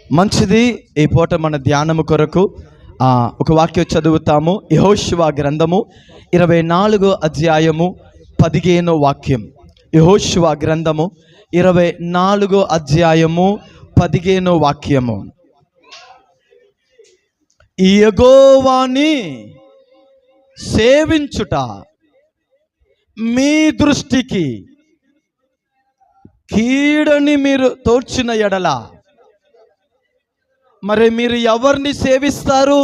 మంచిది. ఈ పూట మన ధ్యానము కొరకు ఒక వాక్యం చదువుతాము. యెహోషువ గ్రంథము 24 అధ్యాయము 15 వాక్యం. యెహోషువ గ్రంథము 24 అధ్యాయము 15 వాక్యము. యెహోవాని సేవించుట మీ దృష్టికి కీడని మీరు తోచిన ఎడల మరి మీరు ఎవరిని సేవిస్తారు?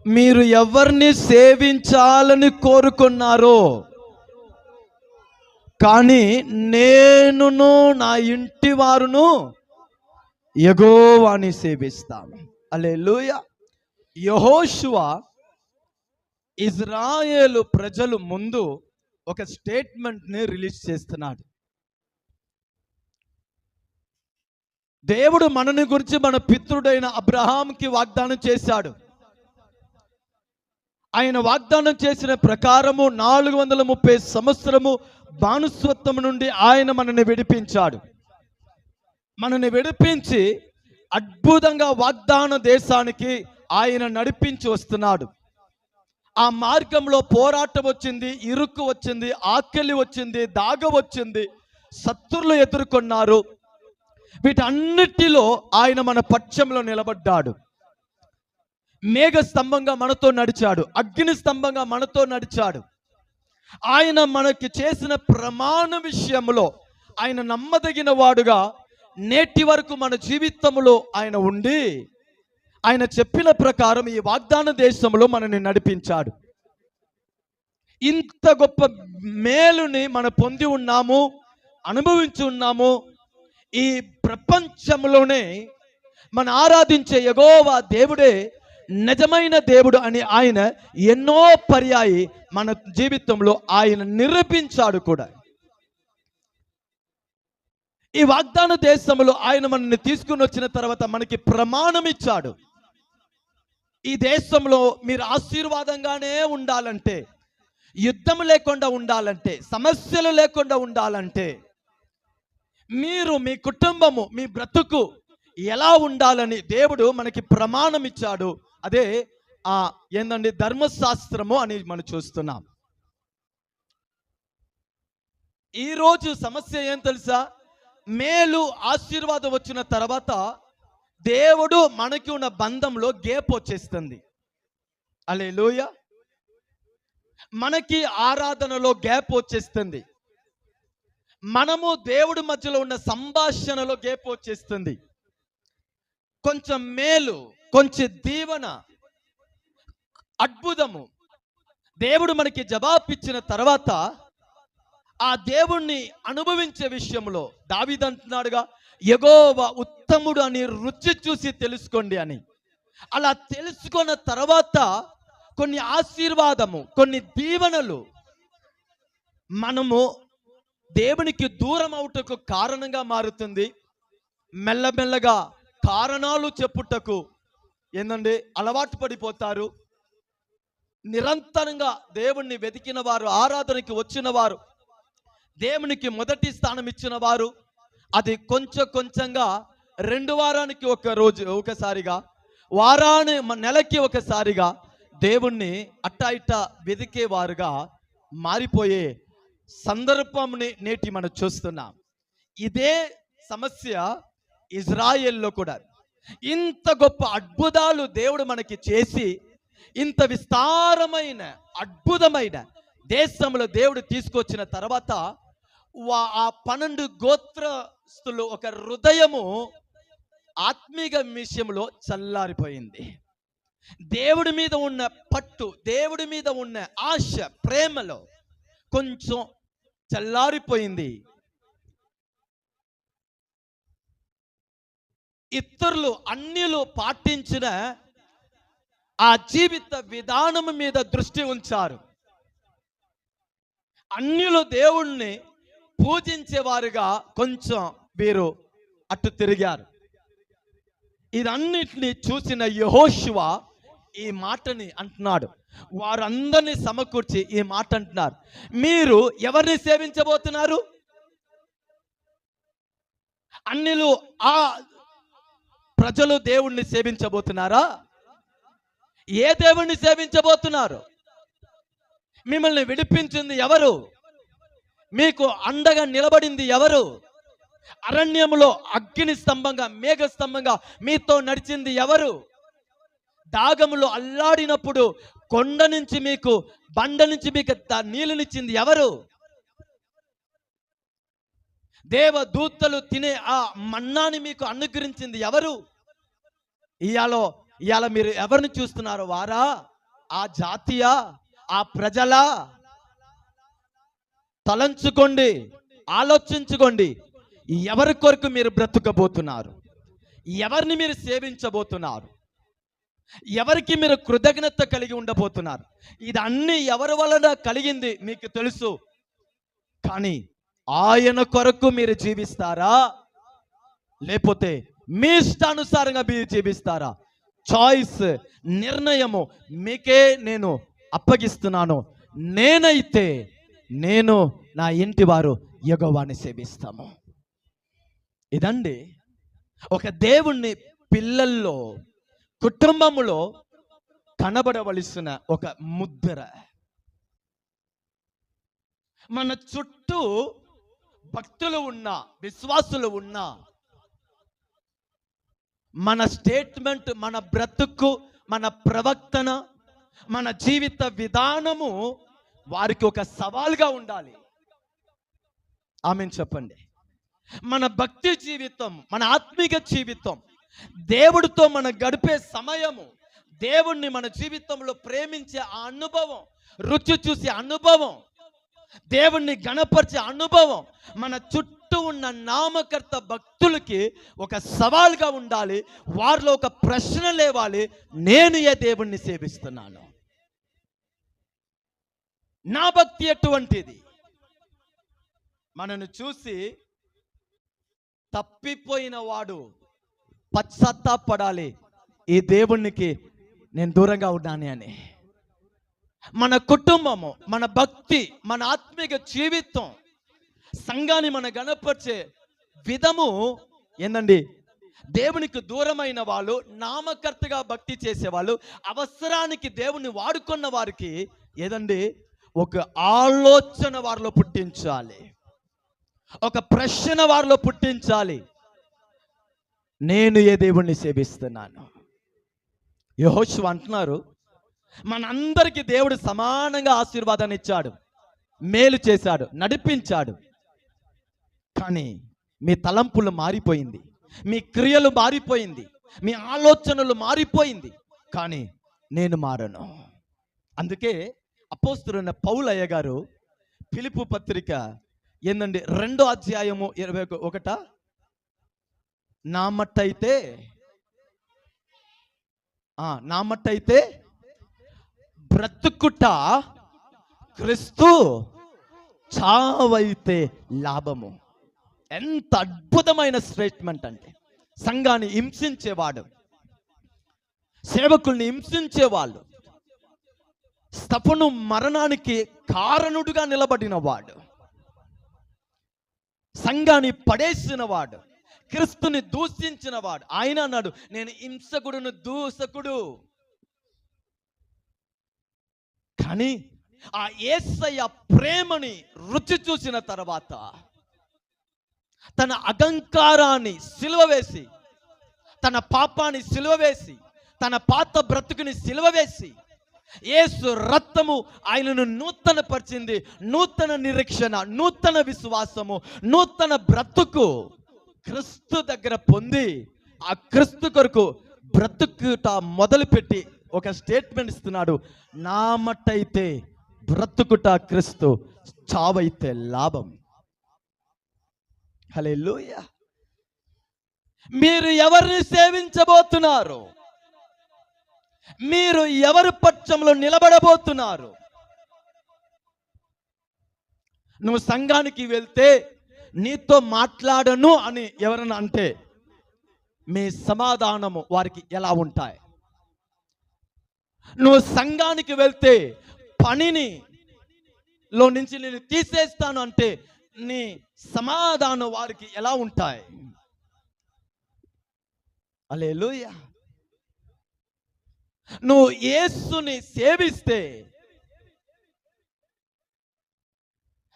మీరు ఎవరిని సేవించాలని కోరుకున్నారో, కానీ నేనును నా ఇంటి వారును యెహోవాని సేవిస్తాము. హల్లెలూయా. యెహోషువ ఇజ్రాయేలు ప్రజలు ముందు ఒక స్టేట్మెంట్ని రిలీజ్ చేస్తున్నాడు. దేవుడు మనని గురించి మన పితృడైన అబ్రహాంకి వాగ్దానం చేశాడు. ఆయన వాగ్దానం చేసిన ప్రకారము 430 సంవత్సరము బానిసత్వం నుండి ఆయన మనల్ని విడిపించాడు. మనల్ని విడిపించి అద్భుతంగా వాగ్దాన దేశానికి ఆయన నడిపించి వస్తున్నాడు. ఆ మార్గంలో పోరాటం వచ్చింది, ఇరుకు వచ్చింది, ఆకలి వచ్చింది, దాగ వచ్చింది, శత్రువులు ఎదుర్కొన్నారు. వీటన్నిటిలో ఆయన మన పక్షంలో నిలబడ్డాడు. మేఘ స్తంభంగా మనతో నడిచాడు, అగ్ని స్తంభంగా మనతో నడిచాడు. ఆయన మనకి చేసిన ప్రమాణ విషయంలో ఆయన నమ్మదగిన వాడుగా నేటి వరకు మన జీవితంలో ఆయన ఉండి ఆయన చెప్పిన ప్రకారం ఈ వాగ్దాన దేశంలో మనల్ని నడిపించాడు. ఇంత గొప్ప మేలుని మనం పొంది ఉన్నాము, అనుభవించి ఉన్నాము. ఈ ప్రపంచంలోనే మన ఆరాధించే యెహోవా దేవుడే నిజమైన దేవుడు అని ఆయన ఎన్నో పర్యాయి మన జీవితంలో ఆయన నిరూపించాడు కూడా. ఈ వాగ్దాన దేశంలో ఆయన మనల్ని తీసుకుని వచ్చిన తర్వాత మనకి ప్రమాణం ఇచ్చాడు. ఈ దేశంలో మీరు ఆశీర్వాదంగానే ఉండాలంటే, యుద్ధం లేకుండా ఉండాలంటే, సమస్యలు లేకుండా ఉండాలంటే, మీరు మీ కుటుంబము మీ బ్రతుకు ఎలా ఉండాలని దేవుడు మనకి ప్రమాణం ఇచ్చాడు. అదే ఏందండి, ధర్మశాస్త్రము అని మనం చూస్తున్నాం. ఈరోజు సమస్య ఏం తెలుసా? మేలు ఆశీర్వాదం వచ్చిన తర్వాత దేవుడు మనకి ఉన్న బంధంలో గ్యాప్ వచ్చేస్తుంది. హల్లెలూయా. మనకి ఆరాధనలో గ్యాప్ వచ్చేస్తుంది. మనము దేవుడి మధ్యలో ఉన్న సంభాషణలో గ్యాప్ వచ్చేస్తుంది. కొంచెం మేలు, కొంచెం దీవెన, అద్భుతము దేవుడు మనకి జవాబిచ్చిన తర్వాత ఆ దేవుణ్ణి అనుభవించే విషయంలో దావీదు అంటున్నాడుగా, యెహోవా ఉత్తముడు అని రుచి చూసి తెలుసుకోండి అని. అలా తెలుసుకున్న తర్వాత కొన్ని ఆశీర్వాదము, కొన్ని దీవెనలు మనము దేవునికి దూరం అవుటకు కారణంగా మారుతుంది. మెల్లమెల్లగా కారణాలు చెప్పుటకు ఏందండి అలవాటు పడిపోతారు. నిరంతరంగా దేవుణ్ణి వెతికిన వారు, ఆరాధనకి వచ్చిన వారు, దేవునికి మొదటి స్థానం ఇచ్చిన వారు, అది కొంచెం కొంచెంగా 2 వారానికి ఒక రోజు ఒకసారిగా, నెలకి ఒకసారిగా దేవుణ్ణి అట్టా ఇట్టా వెతికేవారుగా మారిపోయే సందర్భంని నేటి మనం చూస్తున్నాం. ఇదే సమస్య ఇజ్రాయెల్లో కూడా. ఇంత గొప్ప అద్భుతాలు దేవుడు మనకి చేసి, ఇంత విస్తారమైన అద్భుతమైన దేశంలో దేవుడు తీసుకొచ్చిన తర్వాత ఆ 12 గోత్రస్తులు ఒక హృదయము ఆత్మీయ విషయంలో చల్లారిపోయింది. దేవుడి మీద ఉన్న పట్టు, దేవుడి మీద ఉన్న ఆశ, ప్రేమలో కొంచెం చల్లారిపోయింది. ఇతరులు అన్యులు పాటించిన ఆ జీవిత విధానం మీద దృష్టి ఉంచారు. అన్యులు దేవుణ్ణి పూజించేవారుగా కొంచెం వీరు అటు తిరిగారు. ఇదన్నిటిని చూసిన యెహోషువ ఈ మాటని అంటున్నాడు. వారందరినీ సమకూర్చి ఈ మాట అంటున్నారు, మీరు ఎవరిని సేవించబోతున్నారు? అన్యులు ఆ ప్రజలు దేవుణ్ణి సేవించబోతున్నారా? ఏ దేవుణ్ణి సేవించబోతున్నారు? మిమ్మల్ని విడిపించింది ఎవరు? మీకు అండగా నిలబడింది ఎవరు? అరణ్యములో అగ్ని స్తంభంగా మేఘ స్తంభంగా మీతో నడిచింది ఎవరు? దాగములో అల్లాడినప్పుడు కొండ నుంచి మీకు బండ నుంచి మీకు నీళ్ళనిచ్చింది ఎవరు? దేవదూతలు తినే ఆ మన్నాని మీకు అనుగ్రహించింది ఎవరు? ఇయాల మీరు ఎవరిని చూస్తున్నారు? వారా? ఆ జాతియా? ఆ ప్రజలా? తలంచుకోండి, ఆలోచించుకోండి. ఎవరి కొరకు మీరు బ్రతుకబోతున్నారు? ఎవరిని మీరు సేవించబోతున్నారు? ఎవరికి మీరు కృతజ్ఞత కలిగి ఉండబోతున్నారు? ఇది అన్ని ఎవరి వలన కలిగింది మీకు తెలుసు. కానీ ఆయన కొరకు మీరు జీవిస్తారా, లేకపోతే మీ ఇష్టానుసారంగా మీరు జీవిస్తారా? చాయిస్, నిర్ణయము మీకే నేను అప్పగిస్తున్నాను. నేనైతే నేను నా ఇంటి వారు యెహోవాని సేవిస్తాము. ఇదండి ఒక దేవుణ్ణి పిల్లల్లో, కుటుంబములో కనబడవలసిన ఒక ముద్ర. మన చుట్టూ భక్తులు ఉన్నా, విశ్వాసులు ఉన్నా, మన స్టేట్మెంట్, మన బ్రతుకు, మన ప్రవర్తన, మన జీవిత విధానము వారికి ఒక సవాల్గా ఉండాలి. ఆమేన్ చెప్పండి. మన భక్తి జీవితం, మన ఆత్మీయ జీవితం, దేవుడితో మన గడిపే సమయము, దేవుణ్ణి మన జీవితంలో ప్రేమించే ఆ అనుభవం, రుచి చూసే అనుభవం, దేవుణ్ణి గణపరిచే అనుభవం మన చుట్టూ ఉన్న నామకర్త భక్తులకి ఒక సవాల్గా ఉండాలి. వారిలో ఒక ప్రశ్న లేవాలి, నేను ఏ దేవుణ్ణి సేవిస్తున్నాను? నా భక్తి ఎటువంటిది? మనను చూసి తప్పిపోయిన వాడు పశ్చాత్తాపడాలి, ఈ దేవునికి నేను దూరంగా ఉన్నాను అని. మన కుటుంబము, మన భక్తి, మన ఆత్మీయ జీవితం, సంఘాన్ని మన గణపరిచే విధము ఏందండి? దేవునికి దూరమైన వాళ్ళు, నామకర్తగా భక్తి చేసేవాళ్ళు, అవసరానికి దేవుణ్ణి వాడుకున్న వారికి ఏదండి ఒక ఆలోచన వారిలో పుట్టించాలి, ఒక ప్రశ్న వారిలో పుట్టించాలి. నేను ఏ దేవుణ్ణి సేవిస్తున్నాను? యెహోషువ అంటున్నారు, మనందరికీ దేవుడు సమానంగా ఆశీర్వాదాన్ని ఇచ్చాడు, మేలు చేశాడు, నడిపించాడు. కానీ మీ తలంపులు మారిపోయింది, మీ క్రియలు మారిపోయింది, మీ ఆలోచనలు మారిపోయింది. కానీ నేను మారను. అందుకే అపోస్తలుడైన పౌలయ్య గారు ఫిలిప్పు పత్రిక ఏందండి 2వ అధ్యాయము 21 నా మట్టయితే బ్రతుకుట క్రీస్తు, చావైతే లాభము. ఎంత అద్భుతమైన స్టేట్మెంట్ అంటే! సంఘాన్ని హింసించేవాడు, సేవకుల్ని హింసించేవాళ్ళు, స్తెఫను మరణానికి కారణుడుగా నిలబడిన వాడు, సంఘాన్ని పడేసిన వాడు, క్రీస్తుని దూషించిన వాడు, ఆయన అన్నాడు, నేను హింసకుడును, దూషకుడు. కానీ ఆ యేసయ్య ప్రేమని రుచి చూసిన తర్వాత తన అహంకారాన్ని సిలువ వేసి, తన పాపాన్ని సిలువ వేసి, తన పాత బ్రతుకుని సిలువ వేసి, యేసు రక్తము ఆయనను నూతన పరిచింది. నూతన నిరీక్షణ, నూతన విశ్వాసము, నూతన బ్రతుకు క్రీస్తు దగ్గర పొంది, ఆ క్రీస్తు కొరకు బ్రతుకుట మొదలుపెట్టి ఒక స్టేట్మెంట్ ఇస్తున్నాడు, నా మట్టయితే బ్రతుకుట క్రీస్తు, చావైతే లాభం. హల్లెలూయా. మీరు ఎవరిని సేవించబోతున్నారు? మీరు ఎవరి పక్షంలో నిలబడబోతున్నారు? నువ్వు సంఘానికి వెళ్తే నీతో మాట్లాడను అని ఎవరన్నా అంటే మీ సమాధానము వారికి ఎలా ఉంటాయి? నువ్వు సంఘానికి వెళ్తే పనిని లో నుంచి నేను తీసేస్తాను అంటే నీ సమాధానం వారికి ఎలా ఉంటాయి? హల్లెలూయా. నువ్వు యేసుని సేవిస్తే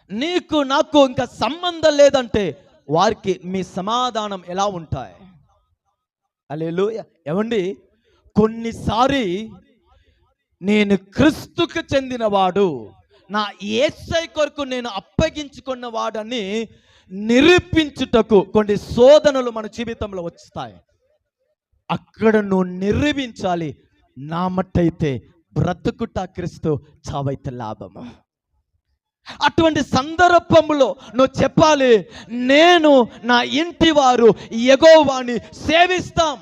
నీకు నాకు ఇంకా సంబంధం లేదంటే వారికి మీ సమాధానం ఎలా ఉంటాయి? హల్లెలూయా. ఏమండి, కొన్నిసారి నేను క్రీస్తుకు చెందినవాడు, నా యేసై కొరకు నేను అప్పగించుకున్న వాడని నిరూపించుటకు కొన్ని శోధనలు మన జీవితంలో వస్తాయి. అక్కడ నువ్వు నిరూపించాలి, నా మట్టయితే బ్రతుకుట క్రీస్తు, చావైతే లాభము. అటువంటి సందర్భంలో నువ్వు చెప్పాలి, నేను నా ఇంటి వారు యెహోవాని సేవిస్తాం.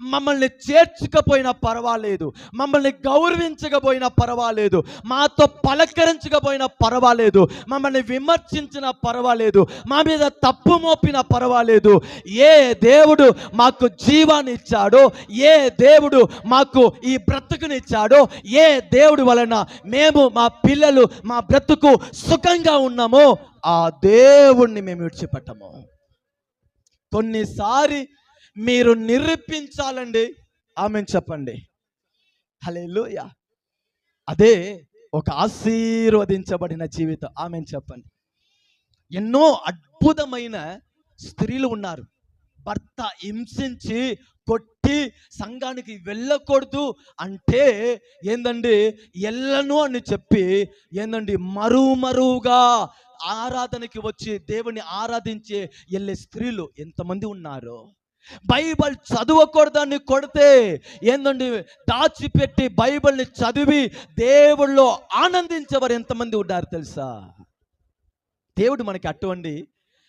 మమ్మల్ని చేర్చకపోయినా పర్వాలేదు, మమ్మల్ని గౌరవించకపోయినా పర్వాలేదు, మాతో పలకరించకపోయినా పర్వాలేదు, మమ్మల్ని విమర్శించినా పర్వాలేదు, మా మీద తప్పు మోపినా పర్వాలేదు. ఏ దేవుడు మాకు జీవాన్ని ఇచ్చాడో, ఏ దేవుడు మాకు ఈ బ్రతుకునిచ్చాడో, ఏ దేవుడి వలన మేము మా పిల్లలు మా బ్రతుకు సుఖంగా ఉన్నామో ఆ దేవుణ్ణి మేము విడిచిపెట్టము. కొన్నిసారి మీరు నిరూపించాలండి. ఆమేన్ చెప్పండి. హల్లెలూయా. అదే ఒక ఆశీర్వదించబడిన జీవితం. ఆమేన్ చెప్పండి. ఎన్నో అద్భుతమైన స్త్రీలు ఉన్నారు, భర్త హింసించి కొట్టి సంఘానికి వెళ్ళకూడదు అంటే ఏందండి, ఎల్లను అని చెప్పి ఏందండి మరువుగా ఆరాధనకి వచ్చి దేవుని ఆరాధించే వెళ్ళే స్త్రీలు ఎంతమంది ఉన్నారు? బైబిల్ చదవకూడదని కొడితే ఏందండి దాచిపెట్టి బైబిల్ని చదివి దేవుళ్ళో ఆనందించేవారు ఎంతమంది ఉన్నారు తెలుసా? దేవుడు మనకి అటువంటి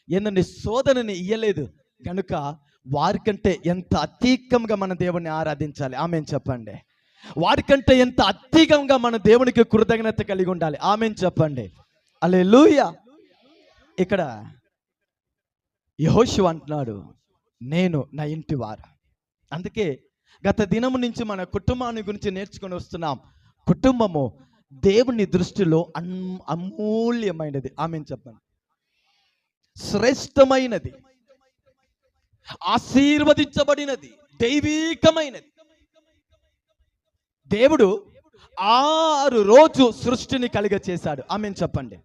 ఏందండి శోధనని ఇయ్యలేదు కనుక వారికంటే ఎంత అధికంగా మన దేవుని ఆరాధించాలి. ఆమేన్ చెప్పండి. వారికంటే ఎంత అధికంగా మన దేవునికి కృతజ్ఞత కలిగి ఉండాలి. ఆమేన్ చెప్పండి. హల్లెలూయా. ఇక్కడ యెహోషువ అంటున్నాడు, నేను నా ఇంటి వారు. అందుకే గత దినము నుంచి మన కుటుంబాన్ని గురించి నేర్చుకొని వస్తున్నాం. కుటుంబము దేవుని దృష్టిలో అమూల్యమైనది. ఆమేన్ చెప్పండి. శ్రేష్టమైనది, ఆశీర్వదించబడినది, దైవీకమైనది. దేవుడు 6 రోజు సృష్టిని కలిగ చేశాడు. ఆమేన్ చెప్పండి.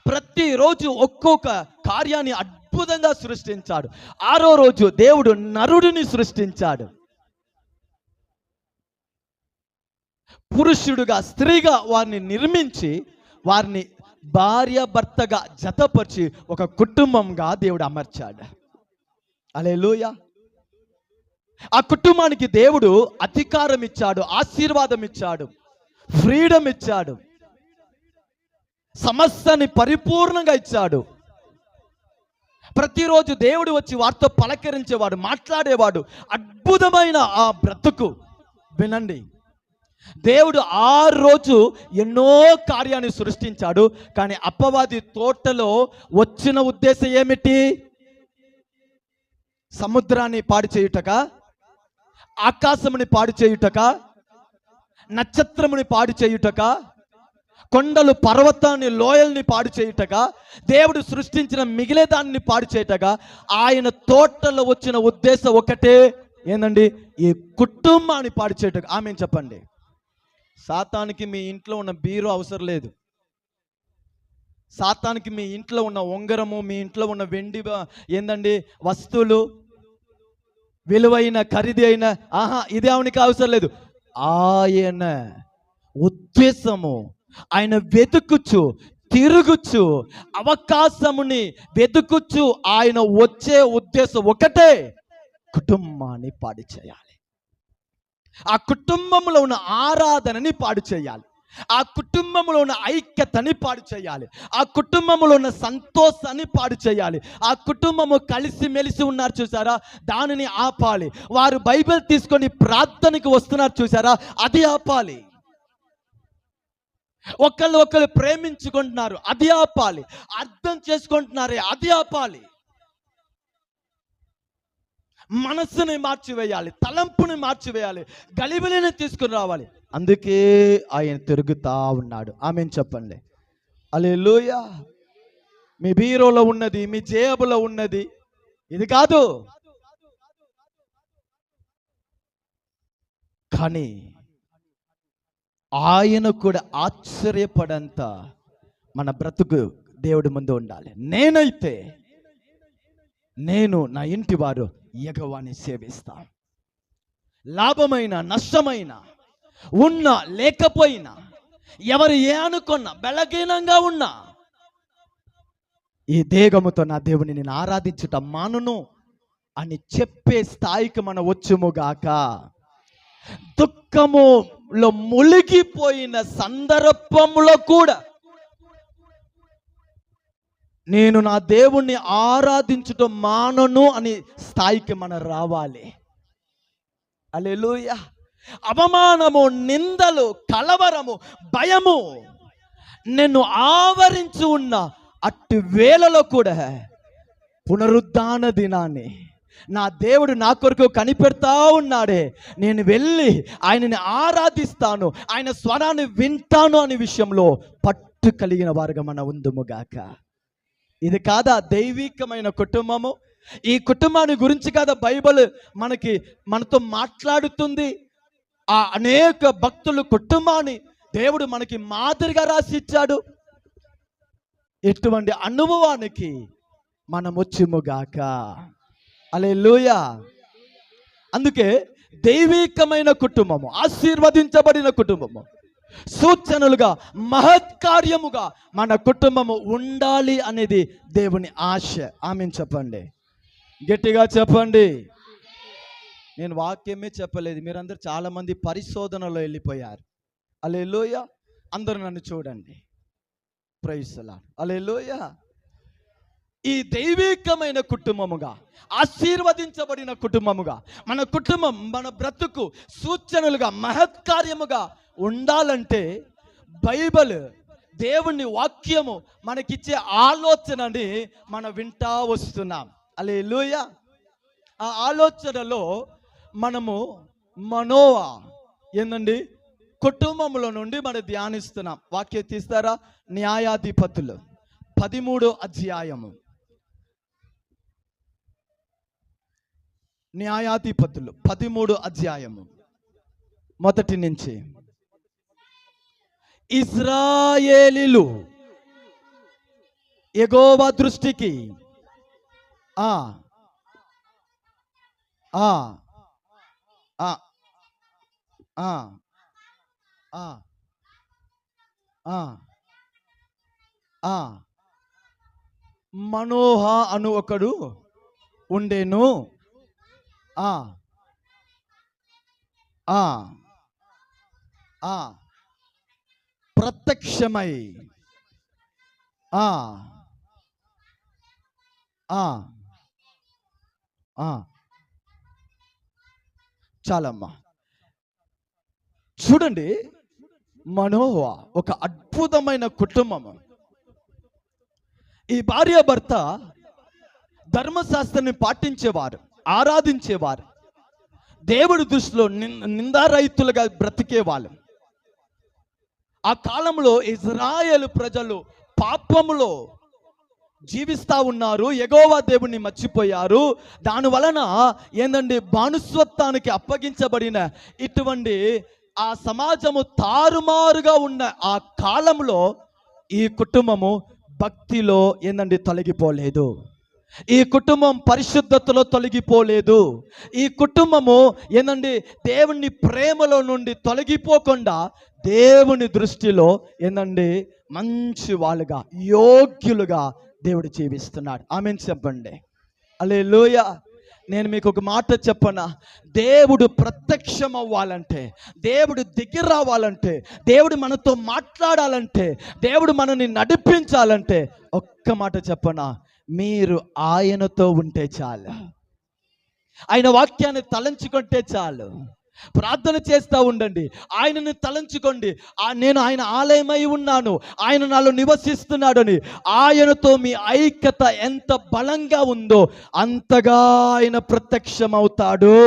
ప్రతిరోజు ఒక్కొక్క కార్యాన్ని అద్భుతంగా సృష్టించాడు. 6వ రోజు దేవుడు నరుడిని సృష్టించాడు. పురుషుడుగా స్త్రీగా వారిని నిర్మించి వారిని భార్య భర్తగా జతపరిచి ఒక కుటుంబంగా దేవుడు అమర్చాడు. హల్లెలూయా. ఆ కుటుంబానికి దేవుడు అధికారం ఇచ్చాడు, ఆశీర్వాదం ఇచ్చాడు, ఫ్రీడమ్ ఇచ్చాడు, సమస్యని పరిపూర్ణంగా ఇచ్చాడు. ప్రతిరోజు దేవుడు వచ్చి వారితో పలకరించేవాడు, మాట్లాడేవాడు. అద్భుతమైన ఆ బ్రతుకు వినండి. దేవుడు 6 రోజు ఎన్నో కార్యాన్ని సృష్టించాడు. కానీ అపవాది తోటలో వచ్చిన ఉద్దేశం ఏమిటి? సముద్రాన్ని పాడు చేయుటక, ఆకాశముని పాడు చేయుటక, నక్షత్రముని పాడు చేయుటక, కొండలు పర్వతాన్ని లోయల్ని పాడు చేయుటగా, దేవుడు సృష్టించిన మిగిలేదాన్ని పాడు చేయటగా, ఆయన తోటలో వచ్చిన ఉద్దేశం ఒకటే, ఏందండి? ఈ కుటుంబాన్ని పాడు చేయటగా. ఆమేన్ చెప్పండి. సాతానికి మీ ఇంట్లో ఉన్న బీరు అవసరం లేదు. సాతానికి మీ ఇంట్లో ఉన్న ఉంగరము, మీ ఇంట్లో ఉన్న వెండి ఏందండి వస్తువులు, విలువైన ఖరీదైన ఇది అవనికి అవసరం లేదు. ఆయన ఉద్దేశము, ఆయన వెతుకుచు తిరుగుచు అవకాశముని వెతుకుచు ఆయన వచ్చే ఉద్దేశం ఒకటే, కుటుంబాన్ని పాడు చేయాలి. ఆ కుటుంబంలో ఉన్న ఆరాధనని పాడు చేయాలి. ఆ కుటుంబంలో ఉన్న ఐక్యతని పాడు చేయాలి. ఆ కుటుంబంలో ఉన్న సంతోషాన్ని పాడు చేయాలి. ఆ కుటుంబము కలిసిమెలిసి ఉన్నారు చూసారా, దానిని ఆపాలి. వారు బైబిల్ తీసుకొని ప్రార్థనకి వస్తున్నారు చూసారా, అది ఆపాలి. ఒకళ్ళు ప్రేమించుకుంటున్నారు, అది ఆపాలి. అర్థం చేసుకుంటున్నారే, అది ఆపాలి. మనస్సుని మార్చివేయాలి, తలంపుని మార్చివేయాలి, గలిబిలిని తీసుకుని రావాలి. అందుకే ఆయన తిరుగుతా ఉన్నాడు. ఆమేన్ చెప్పండి. హల్లెలూయా. మీ బీరోలో ఉన్నది, మీ జేబులో ఉన్నది ఇది కాదు. కానీ ఆయన కూడా ఆశ్చర్యపడంత మన బ్రతుకు దేవుడి ముందు ఉండాలి. నేను నా ఇంటి వారు యెహోవాని సేవిస్తాం. లాభమైన నష్టమైన ఉన్నా లేకపోయినా, ఎవరు ఏ అనుకున్నా, బలహీనంగా ఉన్నా, ఈ దేహముతో నా దేవుని నేను ఆరాధించుట మానును అని చెప్పే స్థాయికి మనం వచ్చుముగాక. దుఃఖములో మునిగిపోయిన సందర్భంలో కూడా నేను నా దేవుణ్ణి ఆరాధించుట మానను అని స్థాయికి మనం రావాలి. హల్లెలూయా. అవమానము, నిందలు, కలవరము, భయము నిన్ను ఆవరించి ఉన్న అట్టి వేళలో కూడా పునరుద్ధాన దినాన్ని నా దేవుడు నా కొరకు కనిపెడతా ఉన్నాడే, నేను వెళ్ళి ఆయనని ఆరాధిస్తాను, ఆయన స్వరాన్ని వింటాను అనే విషయంలో పట్టు కలిగిన వారుగా మన ఉందుముగాక. ఇది కాదా దైవికమైన కుటుంబము? ఈ కుటుంబాన్ని గురించి కాదా బైబిల్ మనతో మాట్లాడుతుంది? ఆ అనేక భక్తుల కుటుంబాన్ని దేవుడు మనకి మాదిరిగా రాసి ఇచ్చాడు. ఎటువంటి అనుభవానికి మనం వచ్చుముగాక. హల్లెలూయా. అందుకే దైవికమైన కుటుంబము, ఆశీర్వదించబడిన కుటుంబము, సూచనలుగా మహత్కార్యముగా మన కుటుంబము ఉండాలి అనేది దేవుని ఆశ. ఆమేన్ చెప్పండి, గట్టిగా చెప్పండి. నేను వాక్యమే చెప్పలేదు, మీరందరూ చాలా మంది పరిశోధనలో వెళ్ళిపోయారు. హల్లెలూయా. అందరూ నన్ను చూడండి. Praise the Lord. హల్లెలూయా. ఈ దైవికమైన కుటుంబముగా, ఆశీర్వదించబడిన కుటుంబముగా మన కుటుంబం, మన బ్రతుకు సూచనలుగా మహత్కార్యముగా ఉండాలంటే బైబిల్, దేవుని వాక్యము మనకిచ్చే ఆలోచనని మనం వింటా వస్తున్నాం. హల్లెలూయా. ఆ ఆలోచనలో మనము మనోవా ఏందండి కుటుంబంలో నుండి మనం ధ్యానిస్తున్నాం. వాక్యం తీస్తారా? న్యాయాధిపతులు 13వ అధ్యాయము. న్యాయాధిపతులు 13వ అధ్యాయము మొదటి నుంచి. ఇశ్రాయేలీలు యెహోవా దృష్టికి ఆ ఆ ఆ ఆ ఆ ఆ ఆ మనోహ అను ఒకడు ఉండేను. ఆ ఆ ఆ ప్రత్యక్షమై ఆ ఆ ఆ చాలమ్మా. చూడండి, మనోహ ఒక అద్భుతమైన కుటుంబము. ఈ భార్యాభర్త ధర్మశాస్త్రాన్ని పాటించేవారు, ఆరాధించేవారు, దేవుడి దృష్టిలో నిందారహితులుగా బ్రతికేవాళ్ళు. ఆ కాలంలో ఇజ్రాయేలు ప్రజలు పాపములో జీవిస్తూ ఉన్నారు, యెహోవా దేవుణ్ణి మర్చిపోయారు. దాని వలన ఏందండి బానిసత్వానికి అప్పగించబడిన ఇటువంటి ఆ సమాజము తారుమారుగా ఉన్న ఆ కాలంలో ఈ కుటుంబము భక్తిలో ఏందండి తొలగిపోలేదు. ఈ కుటుంబం పరిశుద్ధతలో తొలగిపోలేదు. ఈ కుటుంబము ఏందండి దేవుని ప్రేమలో నుండి తొలగిపోకుండా దేవుని దృష్టిలో ఏందండి మంచి వాళ్ళుగా, యోగ్యులుగా దేవుడు జీవిస్తున్నాడు. ఆమేన్ చెప్పండి. హల్లెలూయా. నేను మీకు ఒక మాట చెప్పనా? దేవుడు ప్రత్యక్షం అవ్వాలంటే, దేవుడు దగ్గర రావాలంటే, దేవుడు మనతో మాట్లాడాలంటే, దేవుడు మనల్ని నడిపించాలంటే ఒక్క మాట చెప్పనా? మీరు ఆయనతో ఉంటే చాలు, ఆయన వాక్యాన్ని తలంచుకుంటే చాలు, ప్రార్థన చేస్తూ ఉండండి, ఆయనను తలంచుకోండి. నేను ఆయన ఆలయమై ఉన్నాను, ఆయన నాలో నివసిస్తున్నాడని. ఆయనతో మీ ఐక్యత ఎంత బలంగా ఉందో అంతగా ఆయన ప్రత్యక్షమవుతాడు,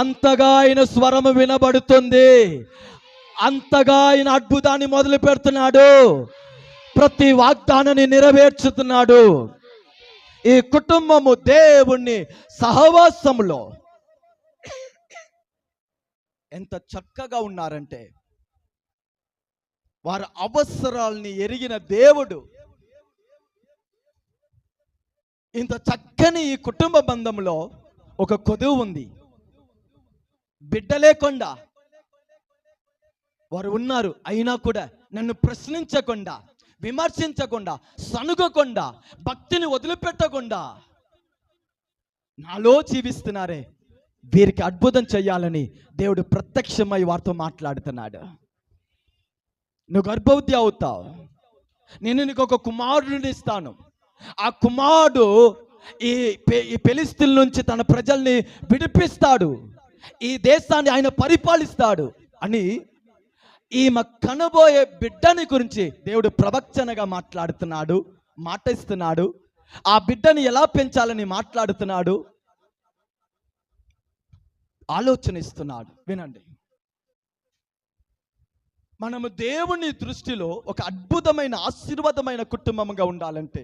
అంతగా ఆయన స్వరము వినబడుతుంది, అంతగా ఆయన అద్భుతాన్ని మొదలు పెడుతున్నాడు, ప్రతి వాగ్దానాన్ని నెరవేర్చుతున్నాడు. ఈ కుటుంబము దేవుణ్ణి సహవాసములో ఎంత చక్కగా ఉన్నారంటే, వారి అవసరాల్ని ఎరిగిన దేవుడు ఇంత చక్కని ఈ కుటుంబ బంధంలో ఒక కొదువు ఉంది. బిడ్డ లేకుండా వారు ఉన్నారు, అయినా కూడా నన్ను ప్రశ్నించకుండా, విమర్శించకుండా, సనుగకుండా, భక్తిని వదిలిపెట్టకుండా నాలో జీవిస్తున్నారే, వీరికి అద్భుతం చేయాలని దేవుడు ప్రత్యక్షమై వారితో మాట్లాడుతున్నాడు. నువ్వు గర్భవతి అవుతావు, నేను నీకు ఒక కుమారుడిని ఇస్తాను, ఆ కుమారుడు ఈ ఫిలిష్తీయుల నుంచి తన ప్రజల్ని విడిపిస్తాడు, ఈ దేశాన్ని ఆయన పరిపాలిస్తాడు అని ఈమె కనబోయే బిడ్డని గురించి దేవుడు ప్రవచనగా మాట్లాడుతున్నాడు, మాటిస్తున్నాడు. ఆ బిడ్డని ఎలా పెంచాలని మాట్లాడుతున్నాడు, ఆలోచన ఇస్తున్నాడు. వినండి, మనము దేవుని దృష్టిలో ఒక అద్భుతమైన ఆశీర్వాదమైన కుటుంబంగా ఉండాలంటే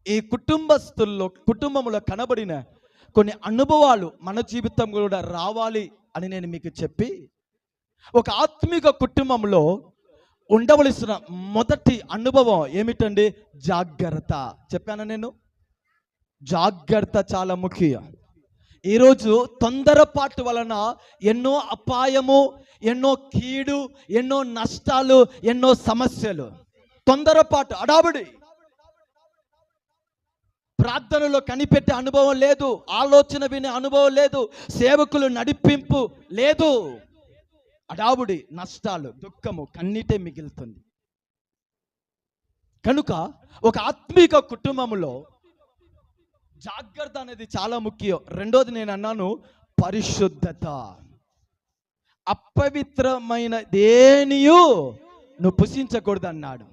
ఈ కుటుంబంలో కనబడిన కొన్ని అనుభవాలు మన జీవితం కూడా రావాలి అని నేను మీకు చెప్పి, ఒక ఆత్మీక కుటుంబంలో ఉండవలసిన మొదటి అనుభవం ఏమిటండి? జాగ్రత్త. చెప్పాను నేను, జాగ్రత్త చాలా ముఖ్యం. ఈరోజు తొందరపాటు వలన ఎన్నో అపాయము, ఎన్నో కీడు, ఎన్నో నష్టాలు, ఎన్నో సమస్యలు. తొందరపాటు, అడాబడి, ప్రార్థనలో కనిపెట్టే అనుభవం లేదు, ఆలోచన వినే అనుభవం లేదు, సేవకులు నడిపింపు లేదు, అడాబుడి, నష్టాలు, దుఃఖము, కన్నీటే మిగులుతుంది. కనుక ఒక ఆత్మీక కుటుంబంలో జాగ్రత్త అనేది చాలా ముఖ్యం. రెండోది నేను అన్నాను, పరిశుద్ధత. అపవిత్రమైన దేనియు నువ్వు పుషించకూడదు అన్నాడు.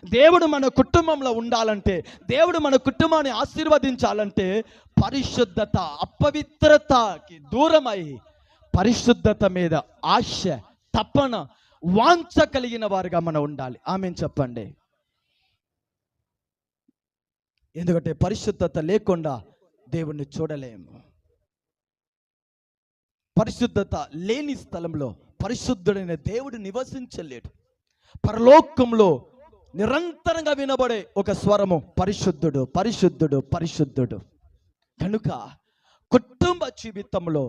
దేవుడు మన కుటుంబంలో ఉండాలంటే, దేవుడు మన కుటుంబాన్ని ఆశీర్వదించాలంటే పరిశుద్ధత, అపవిత్రతకి దూరమై పరిశుద్ధత మీద ఆశ, తపన, వాంఛ కలిగిన వారుగా మనం ఉండాలి. ఆమేన్ చెప్పండి. ఎందుకంటే పరిశుద్ధత లేకుండా దేవుణ్ణి చూడలేము. పరిశుద్ధత లేని స్థలంలో పరిశుద్ధుడైన దేవుడు నివసించలేడు. పరలోకంలో నిరంతరంగా వినబడే ఒక స్వరము, పరిశుద్ధుడు, పరిశుద్ధుడు, పరిశుద్ధుడు. కనుక కుటుంబ జీవితంలో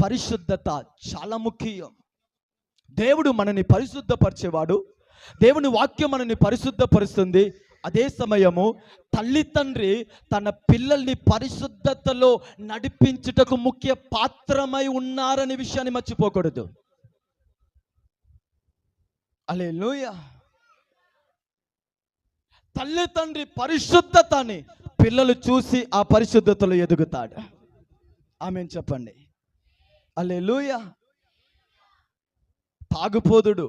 పరిశుద్ధత చాలా ముఖ్యం. దేవుడు మనని పరిశుద్ధపరిచేవాడు, దేవుని వాక్యం మనని పరిశుద్ధపరుస్తుంది. అదే సమయము తల్లి తండ్రి తన పిల్లల్ని పరిశుద్ధతలో నడిపించుటకు ముఖ్య పాత్రమై ఉన్నారనే విషయాన్ని మర్చిపోకూడదు. హల్లెలూయా. తల్లి తండ్రి పరిశుద్ధతని పిల్లలు చూసి ఆ పరిశుద్ధతలో ఎదుగుతాడు. ఆమేన్ చెప్పండి. హల్లెలూయా. తాగుపోదుడు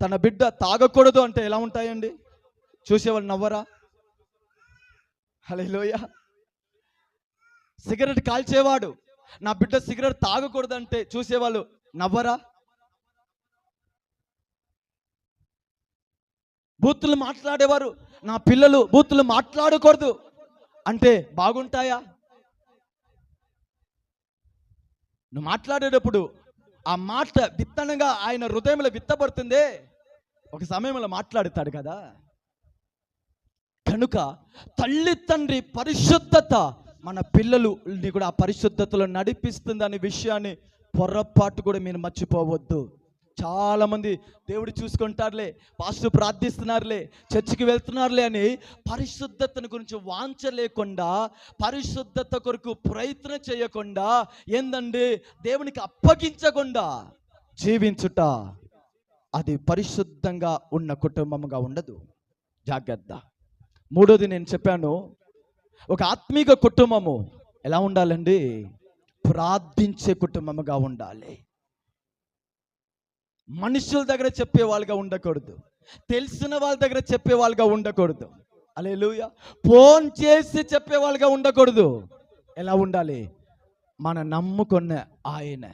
తన బిడ్డ తాగకూడదు అంటే ఎలా ఉంటాయండి? చూసేవాళ్ళు నవ్వరా? హల్లెలూయా. సిగరెట్ కాల్చేవాడు నా బిడ్డ సిగరెట్ తాగకూడదు అంటే చూసేవాళ్ళు నవ్వరా? బూతులు మాట్లాడేవారు నా పిల్లలు బూతులు మాట్లాడకూడదు అంటే బాగుంటాయా? నువ్వు మాట్లాడేటప్పుడు ఆ మాట విత్తనంగా ఆయన హృదయంలో విత్తబడుతుందే, ఒక సమయంలో మాట్లాడుతాడు కదా. కనుక తల్లి తండ్రి పరిశుద్ధత మన పిల్లలని కూడా ఆ పరిశుద్ధతలో నడిపిస్తుంది అనే విషయాన్ని పొరపాటు కూడా మీరు మర్చిపోవద్దు. చాలామంది దేవుడు చూసుకుంటారులే, పాస్టర్ ప్రార్థిస్తున్నారులే, చర్చికి వెళ్తున్నారులే అని పరిశుద్ధతను గురించి వాంఛ లేకుండా, పరిశుద్ధత కొరకు ప్రయత్నం చేయకుండా, ఏందండి దేవునికి అప్పగించకుండా జీవించుట అది పరిశుద్ధంగా ఉన్న కుటుంబంగా ఉండదు. జాగ్రత్త. మూడోది నేను చెప్పాను, ఒక ఆత్మీక కుటుంబము ఎలా ఉండాలండి? ప్రార్థించే కుటుంబముగా ఉండాలి. మనుషుల దగ్గర చెప్పే వాళ్ళుగా ఉండకూడదు, తెలిసిన వాళ్ళ దగ్గర చెప్పే వాళ్ళుగా ఉండకూడదు. హల్లెలూయా. ఫోన్ చేసి చెప్పే వాళ్ళుగా ఉండకూడదు. ఎలా ఉండాలి? మన నమ్ముకున్న ఆయన,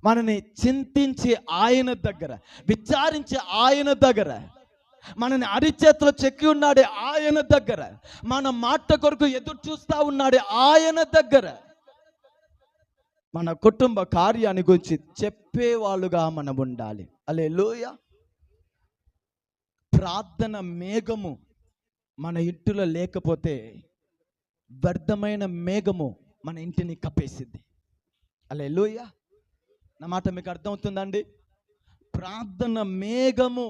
మనని చింతించి ఆయన దగ్గర, విచారించి ఆయన దగ్గర, మనని అరిచేతిలో చెక్కి ఉన్నాడే ఆయన దగ్గర, మన మాట కొరకు ఎదురు చూస్తా ఉన్నాడే ఆయన దగ్గర, మన కుటుంబ కార్యాన్ని గురించి చెప్పేవాళ్ళుగా మనం ఉండాలి. హల్లెలూయా. ప్రార్థన మేఘము మన ఇంటిలో లేకపోతే వ్యర్థమైన మేఘము మన ఇంటిని కప్పేసింది. హల్లెలూయా. నా మాట మీకు అర్థమవుతుందండి? ప్రార్థన మేఘము,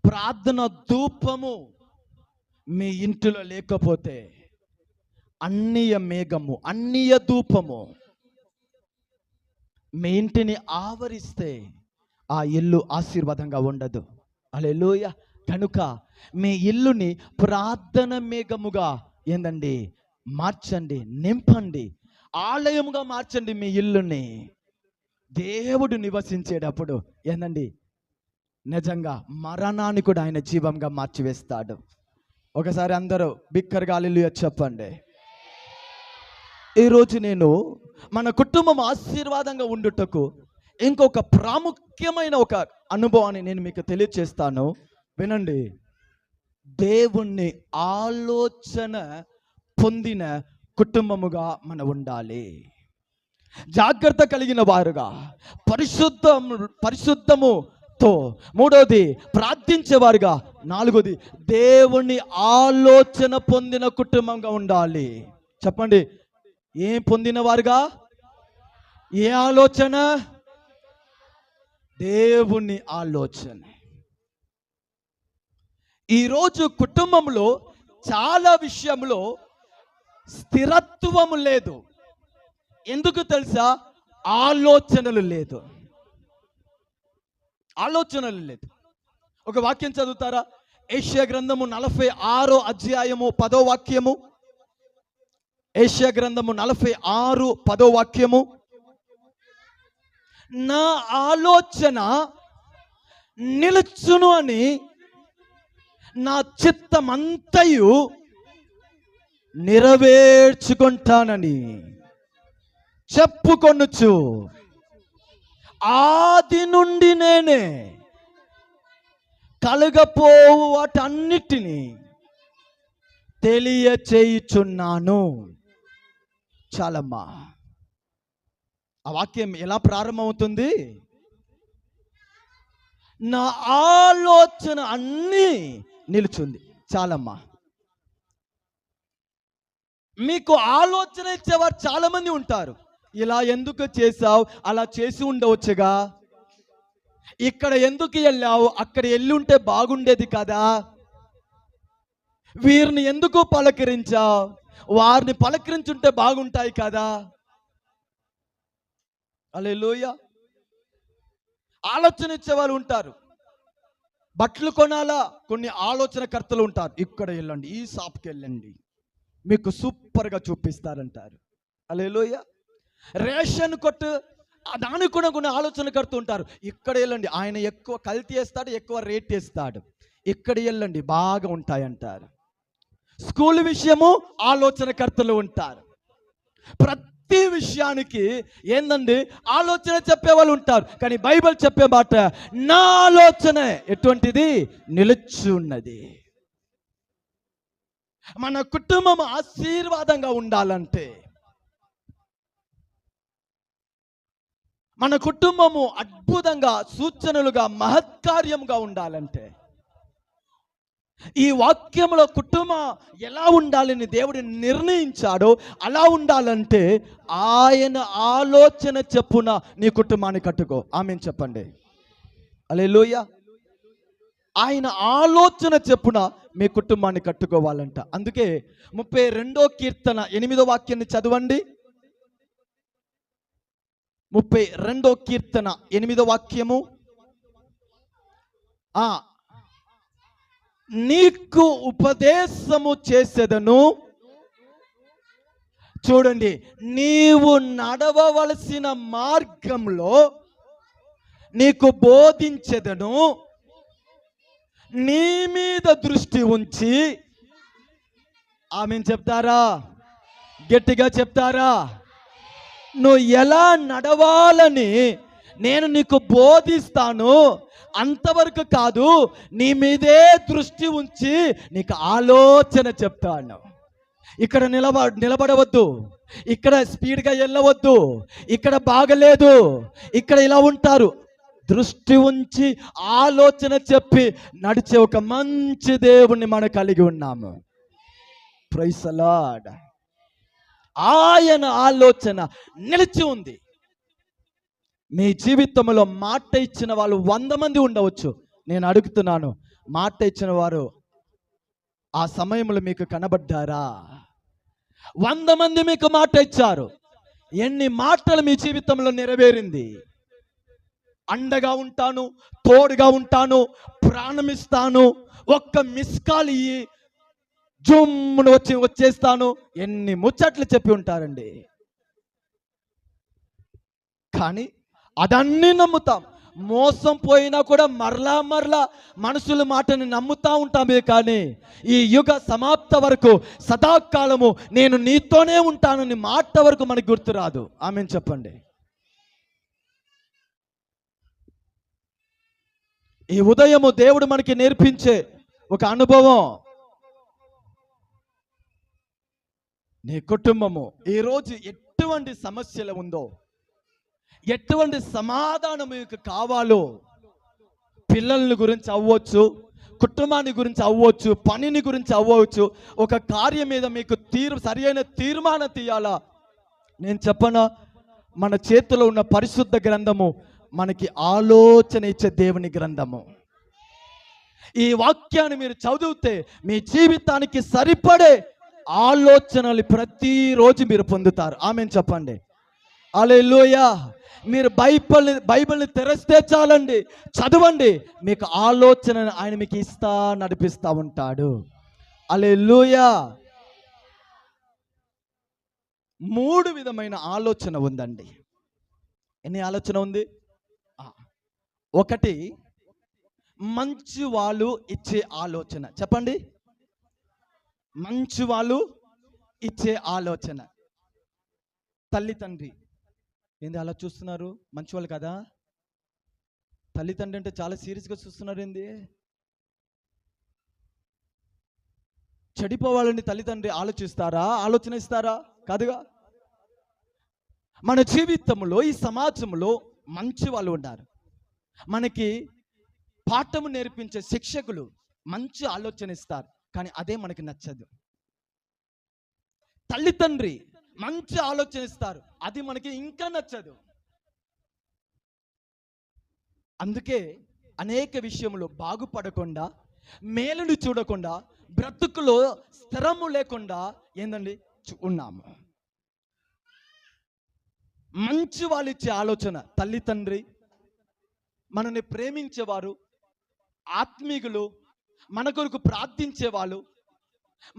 ప్రార్థన ధూపము మీ ఇంటిలో లేకపోతే అన్నియ మేఘము, అన్నియ ధూపము మీ ఇంటిని ఆవరిస్తే ఆ ఇల్లు ఆశీర్వాదంగా ఉండదు. హల్లెలూయా. కనుక మీ ఇల్లుని ప్రార్థన మేఘముగా ఏందండి మార్చండి, నింపండి, ఆలయముగా మార్చండి మీ ఇల్లుని. దేవుడు నివసించేటప్పుడు ఏందండి నిజంగా మరణాన్ని కూడా ఆయన జీవంగా మార్చివేస్తాడు. ఒకసారి అందరూ బిక్కరగా హల్లెలూయా చెప్పండి. ఈరోజు నేను మన కుటుంబం ఆశీర్వాదంగా ఉండుటకు ఇంకొక ప్రాముఖ్యమైన ఒక అనుభవాన్ని నేను మీకు తెలియచేస్తాను, వినండి. దేవుణ్ణి ఆలోచన పొందిన కుటుంబముగా మనం ఉండాలి. జాగ్రత్త కలిగిన వారుగా, పరిశుద్ధముతో, మూడోది ప్రార్థించేవారుగా, నాలుగోది దేవుని ఆలోచన పొందిన కుటుంబంగా ఉండాలి. చెప్పండి, ఏం పొందిన వారుగా? ఏ ఆలోచన? దేవుని ఆలోచన. ఈరోజు కుటుంబంలో చాలా విషయంలో స్థిరత్వము లేదు. ఎందుకు తెలుసా? ఆలోచనలు లేదు. ఆలోచనలు లేదు. ఒక వాక్యం చదువుతారా? యెషయా గ్రంథము 46వ అధ్యాయము 10వ వాక్యము. యెషయా గ్రంథము 46 10వ వాక్యము. నా ఆలోచన నిలుచును అని నా చిత్తమంతయు నెరవేర్చుకుంటానని చెప్పుకొనుచు ఆది నుండి నేనే కలగపోవు వాటన్నిటినీ తెలియచేయుచున్నాను. చాలమ్మా. ఆ వాక్యం ఎలా ప్రారంభమవుతుంది? నా ఆలోచన అన్నీ నిలుచుంది. చాలమ్మా. మీకు ఆలోచన ఇచ్చేవారు చాలా మంది ఉంటారు. ఇలా ఎందుకు చేసావు? అలా చేసి ఉండవచ్చుగా. ఇక్కడ ఎందుకు వెళ్ళావు? అక్కడ వెళ్ళి ఉంటే బాగుండేది కదా. వీరిని ఎందుకు పలకరించావు? వారిని పలకరించుంటే బాగుంటాయి కదా. హల్లెలూయా. ఆలోచన ఇచ్చేవాళ్ళు ఉంటారు. బట్టలు కొనాలా? కొన్ని ఆలోచనకర్తలు ఉంటారు. ఇక్కడ వెళ్ళండి, ఈ షాప్కి వెళ్ళండి, మీకు సూపర్గా చూపిస్తారంటారు. హల్లెలూయా. రేషన్ కొట్టు, దానికి కూడా కొన్ని ఆలోచనకర్త ఉంటారు. ఇక్కడ వెళ్ళండి, ఆయన ఎక్కువ కల్తీ వేస్తాడు, ఎక్కువ రేట్ వేస్తాడు, ఇక్కడ వెళ్ళండి బాగా ఉంటాయంటారు. స్కూల్ విషయము ఆలోచనకర్తలు ఉంటారు. ప్రతి విషయానికి ఏందండి ఆలోచన చెప్పేవాళ్ళు ఉంటారు. కానీ బైబిల్ చెప్పే మాట, నా ఆలోచన ఎటువంటిది? నిలిచి ఉన్నది. మన కుటుంబం ఆశీర్వాదంగా ఉండాలంటే, మన కుటుంబము అద్భుతంగా, సూచనలుగా, మహత్కార్యంగా ఉండాలంటే, ఈ వాక్యంలో కుటుంబం ఎలా ఉండాలని దేవుడు నిర్ణయించాడో అలా ఉండాలంటే ఆయన ఆలోచన చెప్పున నీ కుటుంబాన్ని కట్టుకో. ఆమేన్ చెప్పండి. హల్లెలూయా. ఆయన ఆలోచన చెప్పున మీ కుటుంబాన్ని కట్టుకోవాలంట. అందుకే 32వ కీర్తన 8వ వాక్యాన్ని చదవండి. 32వ కీర్తన 8వ వాక్యము. నీకు ఉపదేశము చేసేదను, చూడండి, నీవు నడవవలసిన మార్గంలో నీకు బోధించెదను, నీ మీద దృష్టి ఉంచి. ఆమెన్ చెప్తారా? గట్టిగా చెప్తారా? నువ్వు ఎలా నడవాలని నేను నీకు బోధిస్తాను. అంతవరకు కాదు, నీ మీదే దృష్టి ఉంచి నీకు ఆలోచన చెప్తాను. ఇక్కడ నిలబడవద్దు, ఇక్కడ స్పీడ్గా వెళ్ళవద్దు, ఇక్కడ బాగలేదు, ఇక్కడ ఇలా ఉంటారు. దృష్టి ఉంచి ఆలోచన చెప్పి నడిచే ఒక మంచి దేవుణ్ణి మనం కలిగి ఉన్నాము. Praise the Lord. ఆయన ఆలోచన నిలిచి ఉంది. మీ జీవితంలో మాట ఇచ్చిన వాళ్ళు 100 మంది ఉండవచ్చు. నేను అడుగుతున్నాను, మాట ఇచ్చిన వారు ఆ సమయంలో మీకు కనబడ్డారా? 100 మంది మీకు మాట ఇచ్చారు. ఎన్ని మాటలు మీ జీవితంలో నెరవేరింది? అండగా ఉంటాను, తోడుగా ఉంటాను, ప్రాణమిస్తాను, ఒక్క మిస్ కాల్ ఇయ్యి, జుమ్మును వచ్చేస్తాను, ఎన్ని ముచ్చట్లు చెప్పి ఉంటారండి. కానీ అదన్నీ నమ్ముతాం. మోసం పోయినా కూడా మరలా మనుషుల మాటని నమ్ముతా ఉంటామే. కానీ ఈ యుగ సమాప్త వరకు సదాకాలము నేను నీతోనే ఉంటానని మాట వరకు మనకు గుర్తురాదు. ఆమెన్ చెప్పండి. ఈ ఉదయము దేవుడు మనకి నేర్పించే ఒక అనుభవం. నీ కుటుంబము ఈరోజు ఎటువంటి సమస్యలు ఉందో, ఎటువంటి సమాధానం మీకు కావాలో, పిల్లల గురించి అవ్వచ్చు, కుటుంబాన్ని గురించి అవ్వచ్చు, పనిని గురించి అవ్వచ్చు, ఒక కార్యం మీద మీకు సరైన తీర్మానం తీయాలా? నేను చెప్పనా, మన చేతిలో ఉన్న పరిశుద్ధ గ్రంథము మనకి ఆలోచన ఇచ్చే దేవుని గ్రంథము. ఈ వాక్యాన్ని మీరు చదివితే మీ జీవితానికి సరిపడే ఆలోచనలు ప్రతిరోజు మీరు పొందుతారు. ఆమెన్ చెప్పండి. హల్లెలూయా. మీరు బైబిల్ని తెరిస్తే చాలండి, చదవండి, మీకు ఆలోచన ఆయన మీకు నడిపిస్తూ ఉంటాడు. హల్లెలూయా. 3 విధమైన ఆలోచన ఉందండి. ఎన్ని ఆలోచన ఉంది? 1 మంచి వాళ్ళు ఇచ్చే ఆలోచన. చెప్పండి. మంచి వాళ్ళు ఇచ్చే ఆలోచన. తల్లి తండ్రి ఏంది అలా చూస్తున్నారు? మంచి వాళ్ళు కదా? తల్లిదండ్రి అంటే చాలా సీరియస్గా చూస్తున్నారు ఏంది? చెడిపోవాలని తల్లిదండ్రి ఆలోచన ఇస్తారా? కాదుగా. మన జీవితంలో, ఈ సమాజంలో మంచి వాళ్ళు ఉన్నారు. మనకి పాఠము నేర్పించే శిక్షకులు మంచి ఆలోచన ఇస్తారు, కానీ అదే మనకి నచ్చదు. తల్లిదండ్రి మంచి ఆలోచన ఇస్తారు, అది మనకి ఇంకా నచ్చదు. అందుకే అనేక విషయంలో బాగుపడకుండా, మేలుని చూడకుండా, బ్రతుకులో స్థిరము లేకుండా ఏందండి ఉన్నాము. మంచి వాళ్ళు ఇచ్చే ఆలోచన, తల్లిదండ్రి, మనల్ని ప్రేమించేవారు, ఆత్మీయులు, మన కొరకు ప్రార్థించేవాళ్ళు,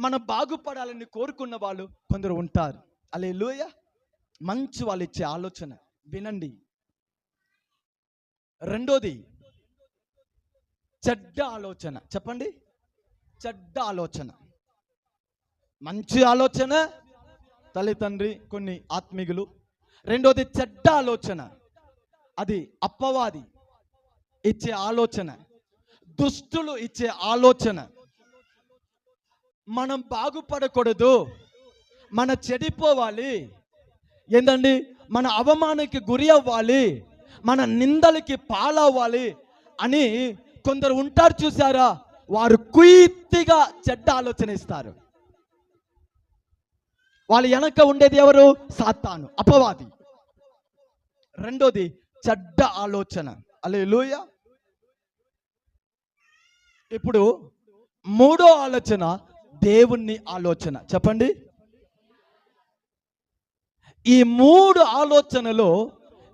మన బాగుపడాలని కోరుకున్న వాళ్ళు కొందరు ఉంటారు. హల్లెలూయా. మంచి వాళ్ళు ఇచ్చే ఆలోచన వినండి. 2ది చెడ్డ ఆలోచన. చెప్పండి. చెడ్డ ఆలోచన. మంచి ఆలోచన తల్లిదండ్రి, కొన్ని ఆత్మీయులు. 2ది చెడ్డ ఆలోచన, అది అపవాది ఇచ్చే ఆలోచన, దుష్టులు ఇచ్చే ఆలోచన. మనం బాగుపడకూడదు, మన చెడిపోవాలి, ఏందండి, మన అవమానానికి గురి అవ్వాలి, మన నిందలకి పాలవ్వాలి అని కొందరు ఉంటారు చూసారా? వారు కుయిత్తిగా చెడ్డ ఆలోచన ఇస్తారు. వాళ్ళ వెనక ఉండేది ఎవరు? సాతాను, అపవాది. 2ది చెడ్డ ఆలోచన. హల్లెలూయా. ఇప్పుడు 3వ ఆలోచన దేవుని ఆలోచన. చెప్పండి. ఈ 3 ఆలోచనలో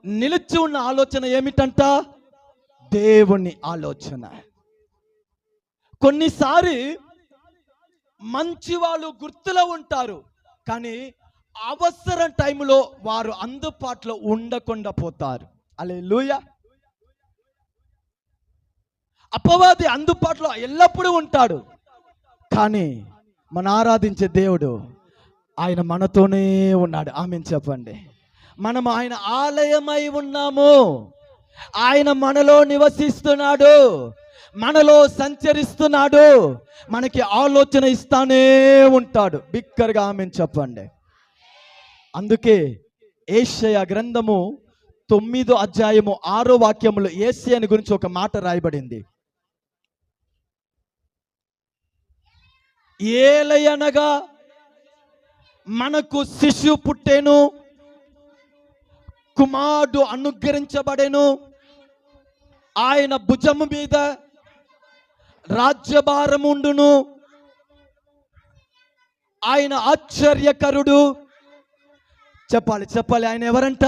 నిలిచి ఉన్న ఆలోచన ఏమిటంట? దేవుని ఆలోచన. కొన్నిసారి మంచి వాళ్ళు గుర్తులో ఉంటారు, కానీ అవసరం టైంలో వారు అందుబాటులో ఉండకుండా పోతారు. హల్లెలూయా. అపవాది అందుబాటులో ఎల్లప్పుడూ ఉంటాడు, కానీ మన ఆరాధించే దేవుడు ఆయన మనతోనే ఉన్నాడు. ఆమేన్ చెప్పండి. మనం ఆయన ఆలయమై ఉన్నాము. ఆయన మనలో నివసిస్తున్నాడు, మనలో సంచరిస్తున్నాడు, మనకి ఆలోచన ఇస్తానే ఉంటాడు. బిక్కరగా ఆమేన్ చెప్పండి. అందుకే యెషయా గ్రంథము 9వ అధ్యాయము 6వ వాక్యములో యేసయ్యని గురించి ఒక మాట రాయబడింది. ఏలయనగా మనకు శిశువు పుట్టెను, కుమారుడు అనుగ్రహించబడెను, ఆయన భుజము మీద రాజ్యభారముండును, ఆయన ఆశ్చర్యకరుడు. చెప్పాలి చెప్పాలి, ఆయన ఎవరంట?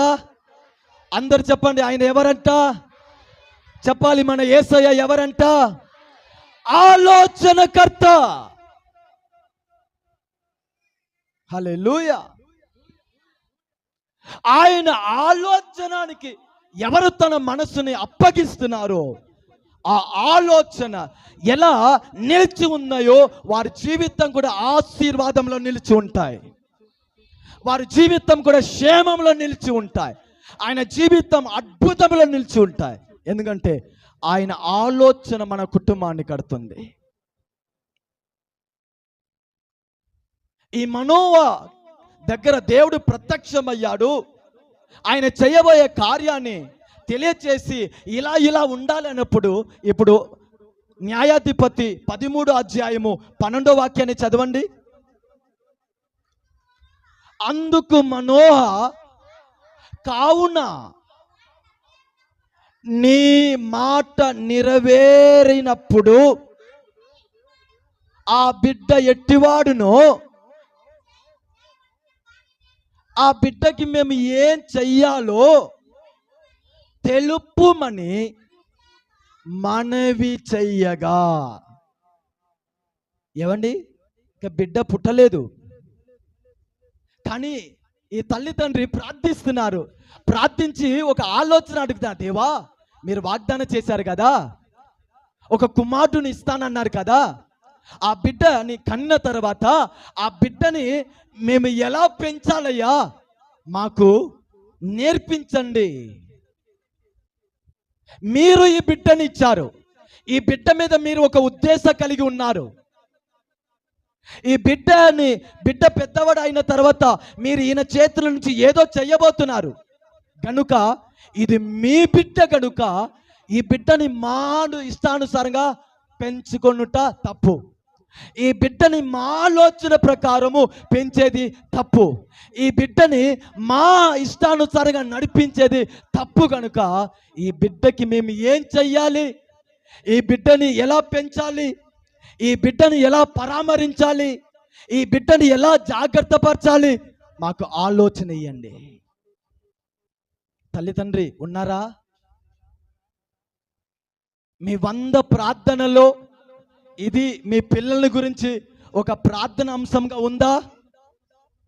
అందరు చెప్పండి, ఆయన ఎవరంట? చెప్పాలి, మన యేసయ్య ఎవరంట? ఆలోచనకర్త. హల్లెలూయా. ఆయన ఆలోచనకి ఎవరు తన మనసుని అప్పగిస్తున్నారో ఆ ఆలోచన ఎలా నిలిచి ఉన్నాయో వారి జీవితం కూడా ఆశీర్వాదంలో నిలిచి ఉంటాయి, వారి జీవితం కూడా క్షేమంలో నిలిచి ఉంటాయి, ఆయన జీవితం అద్భుతంలో నిలిచి ఉంటాయి. ఎందుకంటే ఆయన ఆలోచన మన కుటుంబాన్ని కడుతుంది. ఈ మనోవా దగ్గర దేవుడు ప్రత్యక్షమయ్యాడు. ఆయన చేయబోయే కార్యాన్ని తెలియచేసి ఇలా ఇలా ఉండాలి అన్నప్పుడు, ఇప్పుడు న్యాయాధిపతి 13వ అధ్యాయము 12వ వాక్యాన్ని చదవండి. అందుకు మనోహ, కావున నీ మాట నెరవేరినప్పుడు ఆ బిడ్డ ఎట్టివాడునో ఆ బిడ్డకి మేము ఏం చెయ్యాలో తెలుపుమని మనవి చెయ్యగా. ఏవండి, ఇక బిడ్డ పుట్టలేదు, కానీ ఈ తల్లిదండ్రి ప్రార్థిస్తున్నారు. ప్రార్థించి ఒక ఆలోచన అడుగుతున్నారు. దేవా, మీరు వాగ్దానం చేశారు కదా, ఒక కుమారుడిని ఇస్తానన్నారు కదా, ఆ బిడ్డని కన్న తర్వాత ఆ బిడ్డని మేము ఎలా పెంచాలయ్యా, మాకు నేర్పించండి. మీరు ఈ బిడ్డని ఇచ్చారు, ఈ బిడ్డ మీద మీరు ఒక ఉద్దేశం కలిగి ఉన్నారు. ఈ బిడ్డ పెద్దవాడు అయిన తర్వాత మీరు ఈయన చేతుల నుంచి ఏదో చెయ్యబోతున్నారు గనుక, ఇది మీ బిడ్డ గనుక ఈ బిడ్డని మాడు ఇష్టానుసారంగా పెంచుకొనుట తప్పు. ఈ బిడ్డని మా ఆలోచన ప్రకారము పెంచేది తప్పు. ఈ బిడ్డని మా ఇష్టానుసారంగా నడిపించేది తప్పు కనుక ఈ బిడ్డకి మేము ఏం చెయ్యాలి, ఈ బిడ్డని ఎలా పెంచాలి, ఈ బిడ్డని ఎలా పరామరించాలి, ఈ బిడ్డని ఎలా జాగ్రత్త పరచాలి, మాకు ఆలోచన ఇవ్వండి. తల్లిదండ్రి ఉన్నారా? మీ 100 ప్రార్థనలో ఇది మీ పిల్లల గురించి ఒక ప్రార్థన అంశంగా ఉందా?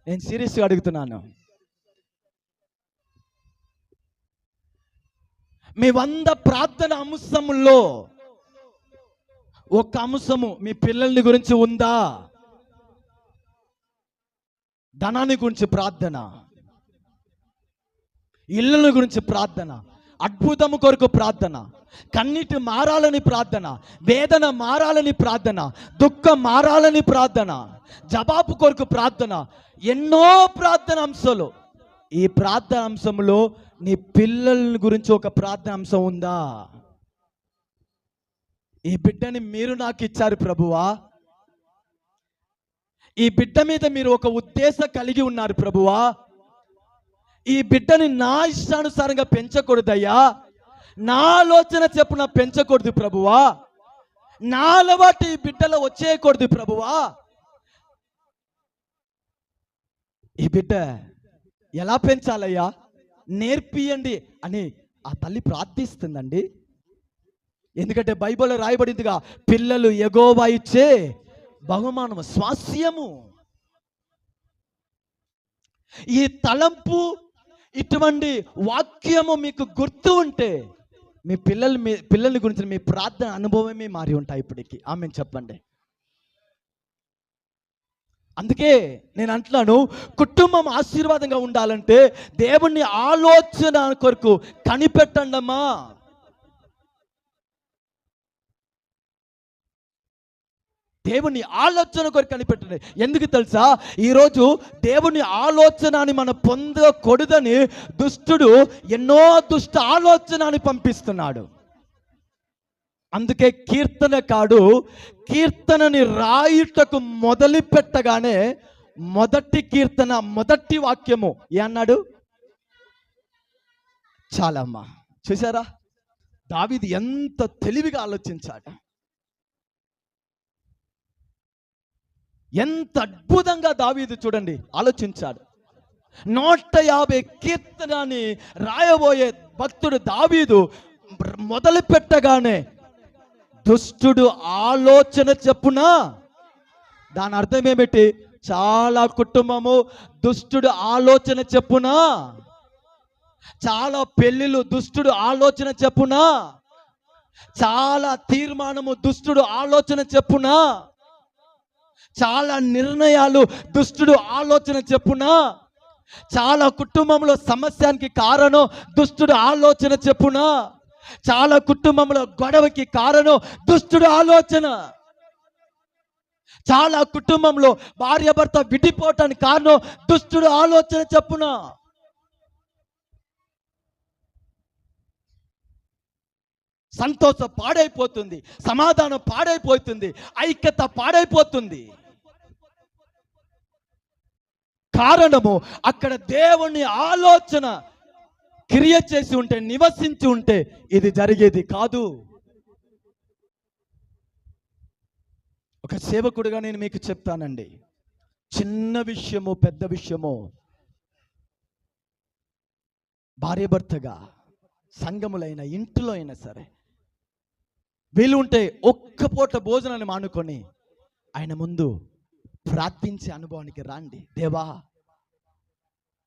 నేను సీరియస్గా అడుగుతున్నాను. మీ 100 ప్రార్థన అంశంలో ఒక అంశము మీ పిల్లల్ని గురించి ఉందా? ధనాన్ని గురించి ప్రార్థన, ఇళ్ళ గురించి ప్రార్థన, అద్భుతము కొరకు ప్రార్థన, కన్నీటి మారాలని ప్రార్థన, వేదన మారాలని ప్రార్థన, దుఃఖం మారాలని ప్రార్థన, జవాబు కొరకు ప్రార్థన, ఎన్నో ప్రార్థన అంశాలు. ఈ ప్రార్థన అంశంలో నీ పిల్లల గురించి ఒక ప్రార్థన అంశం ఉందా? ఈ బిడ్డని మీరు నాకు ఇచ్చారు ప్రభువా, ఈ బిడ్డ మీద మీరు ఒక ఉద్దేశం కలిగి ఉన్నారు ప్రభువా, ఈ బిడ్డని నా ఇష్టానుసారంగా పెంచకూడదయ్యా, నా ఆలోచన చెప్పున పెంచకూడదు ప్రభువా, నా అలవాటు ఈ బిడ్డలో వచ్చేయకూడదు ప్రభువా. ఈ బిడ్డ ఎలా పెంచాలయ్యా నేర్పియండి అని ఆ తల్లి ప్రార్థిస్తుందండి. ఎందుకంటే బైబిల్లో రాయబడిందిగా, పిల్లలు యెహోవా ఇచ్చే బహుమానము, స్వాస్యము. ఈ తలంపు, ఇటువంటి వాక్యము మీకు గుర్తు ఉంటే మీ పిల్లల్ని గురించి మీ ప్రార్థన అనుభవమే మారి ఉంటాయి ఇప్పటికి. ఆమెను చెప్పండి. అందుకే నేను అంటున్నాను, కుటుంబం ఆశీర్వాదంగా ఉండాలంటే దేవుని ఆలోచన కొరకు కనిపెట్టండమ్మా. దేవుని ఆలోచన కొరకు కనిపెట్టండి. ఎందుకు తెలుసా? ఈరోజు దేవుని ఆలోచనని మనం పొందకూడదని దుష్టుడు ఎన్నో దుష్ట ఆలోచనని పంపిస్తున్నాడు. అందుకే కీర్తనకాడు కీర్తనని రాయుటకు మొదలు పెట్టగానే మొదటి కీర్తన మొదటి వాక్యము ఏమన్నాడు? చాలమ్మా. చూసారా దావీదు ఎంత తెలివిగా ఆలోచించాడు, ఎంత అద్భుతంగా దావీదు చూడండి ఆలోచించాడు. 150 కీర్తనని రాయబోయే భక్తుడు దావీదు మొదలు పెట్టగానే దుష్టుడు ఆలోచన చెప్పున, దాని అర్థం ఏమిటి? చాలా కుటుంబము దుష్టుడు ఆలోచన చెప్పున, చాలా పెళ్ళిళ్ళు దుష్టుడు ఆలోచన చెప్పున, చాలా తీర్మానము దుష్టుడు ఆలోచన చెప్పున, చాలా నిర్ణయాలు దుష్టుడు ఆలోచన చెప్పున, చాలా కుటుంబంలో సమస్యానికి కారణం దుష్టుడు ఆలోచన చెప్పున, చాలా కుటుంబంలో గొడవకి కారణం దుష్టుడు ఆలోచన, చాలా కుటుంబంలో భార్యాభర్త విడిపోవటానికి కారణం దుష్టుడు ఆలోచన చెప్పున. సంతోషం పాడైపోతుంది, సమాధానం పాడైపోతుంది, ఐక్యత పాడైపోతుంది. కారణము అక్కడ దేవుని ఆలోచన క్రియ చేసి ఉంటే, నివసించి ఉంటే ఇది జరిగేది కాదు. ఒక సేవకుడిగా నేను మీకు చెప్తానండి, చిన్న విషయము పెద్ద విషయము భార్యాభర్తగా సంఘములైన ఇంటిలో అయినా సరే వీలు ఉంటే ఒక్క పూట భోజనాన్ని మానుకొని ఆయన ముందు ప్రార్థించే అనుభవానికి రండి. దేవా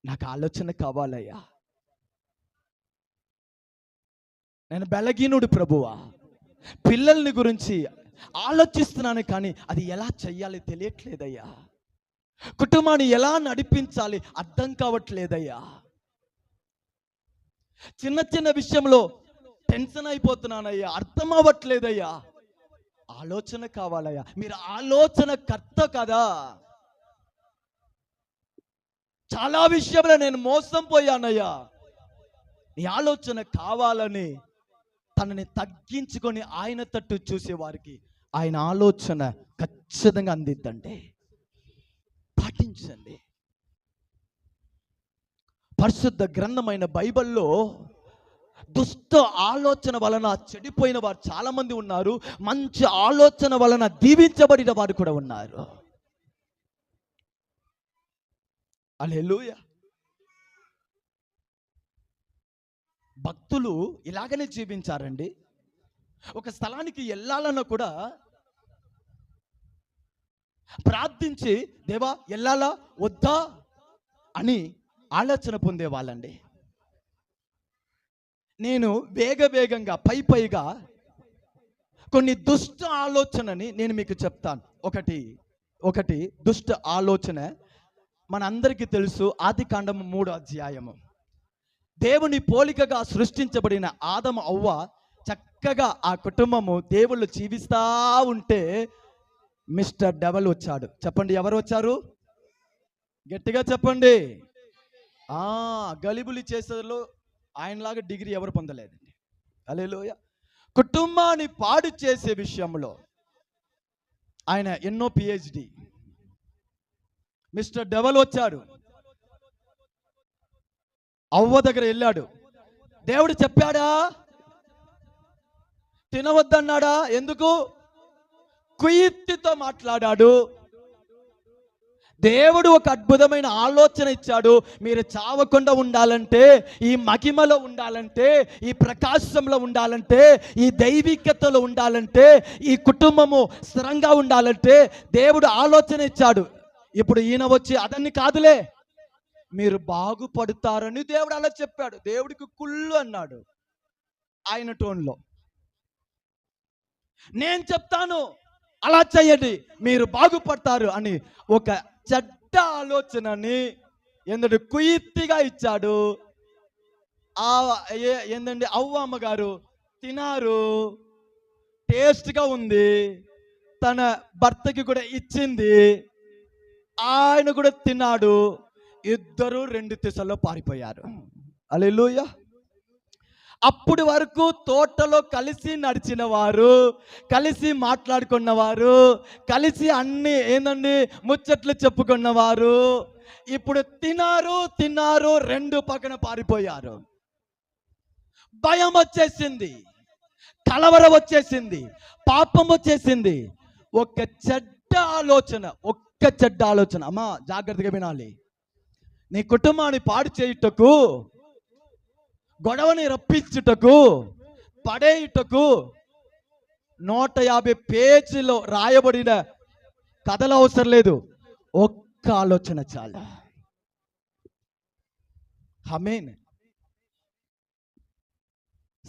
నాకు ఆలోచన కావాలయ్యా, నేను బలహీనుడు ప్రభువా, పిల్లల్ని గురించి ఆలోచిస్తున్నాను కానీ అది ఎలా చెయ్యాలి తెలియట్లేదయ్యా, కుటుంబాన్ని ఎలా నడిపించాలి అర్థం కావట్లేదయ్యా, చిన్న చిన్న విషయంలో టెన్షన్ అయిపోతున్నానయ్యా, అర్థం అవ్వట్లేదయ్యా, ఆలోచన కావాలయ్యా. మీరు ఆలోచన కర్త కదా. చాలా విషయంలో నేను మోసం పోయానయ్యా, నీ ఆలోచన కావాలని తనని తగ్గించుకొని ఆయన తట్టు చూసేవారికి ఆయన ఆలోచన ఖచ్చితంగా అందిద్దండి. పాటించండి. పరిశుద్ధ గ్రంథమైన బైబిల్లో దుష్ట ఆలోచన వలన చెడిపోయిన వారు చాలా మంది ఉన్నారు, మంచి ఆలోచన వలన దీవించబడిన వారు కూడా ఉన్నారు. హల్లెలూయా. భక్తులు ఇలాగనే జీవించారండి. ఒక స్థలానికి వెళ్ళాలన్నా కూడా ప్రార్థించి దేవా వెళ్ళాలా వద్దా అని ఆలోచన పొందేవాళ్ళండి. నేను వేగంగా పైగా కొన్ని దుష్ట ఆలోచనని నేను మీకు చెప్తాను. ఒకటి దుష్ట ఆలోచన మనందరికీ తెలుసు. ఆదికాండము 3వ అధ్యాయము. దేవుని పోలికగా సృష్టించబడిన ఆదము అవ్వ చక్కగా ఆ కుటుంబము దేవుళ్ళు జీవిస్తా ఉంటే మిస్టర్ డెవల్ వచ్చాడు. చెప్పండి, ఎవరు వచ్చారు? గట్టిగా చెప్పండి. గలిబులి చేసేలో ఆయనలాగా డిగ్రీ ఎవరు పొందలేదండి. హల్లెలూయా. కుటుంబాన్ని పాడు చేసే విషయంలో ఆయన ఎన్నో PhD. మిస్టర్ డెవల్ వచ్చాడు, అవ్వ దగ్గర వెళ్ళాడు. దేవుడు చెప్పాడా? తినవద్దన్నాడా? ఎందుకు? కుయుక్తితో మాట్లాడాడు. దేవుడు ఒక అద్భుతమైన ఆలోచన ఇచ్చాడు. మీరు చావకుండా ఉండాలంటే, ఈ మహిమలో ఉండాలంటే, ఈ ప్రకాశంలో ఉండాలంటే, ఈ దైవికతలో ఉండాలంటే, ఈ కుటుంబము స్థిరంగా ఉండాలంటే దేవుడు ఆలోచన ఇచ్చాడు. ఇప్పుడు ఈయన వచ్చి అదన్ని కాదులే, మీరు బాగుపడతారని దేవుడు అలా చెప్పాడు. దేవుడికి కుళ్ళు అన్నాడు ఆయన టోన్లో. నేను చెప్తాను అలా చేయండి మీరు బాగుపడతారు అని ఒక చెడ్డ ఆలోచనని ఎందుకు కుయిత్తిగా ఇచ్చాడు. ఏందండి అవ్వమ్మ గారు తినారు, టేస్ట్గా ఉంది, తన భర్తకి కూడా ఇచ్చింది, ఆయన కూడా తిన్నాడు. ఇద్దరు 2 దిశల్లో పారిపోయారు. హల్లెలూయా. అప్పటి వరకు తోటలో కలిసి నడిచిన వారు, కలిసి మాట్లాడుకున్నవారు, కలిసి అన్ని ఏందండి ముచ్చట్లు చెప్పుకున్నవారు ఇప్పుడు తిన్నారు 2 పక్కన పారిపోయారు. భయం వచ్చేసింది, కలవరం వచ్చేసింది, పాపం వచ్చేసింది. ఒక్క చెడ్డ ఆలోచన. అమ్మా జాగ్రత్తగా వినాలి. నీ కుటుంబాన్ని పాడు చేయుటకు, గొడవని రప్పించుటకు, పడేయుటకు 150 పేజీలో రాయబడిన కథలు అవసరం లేదు. ఒక్క ఆలోచన చాలా. ఆమేన్.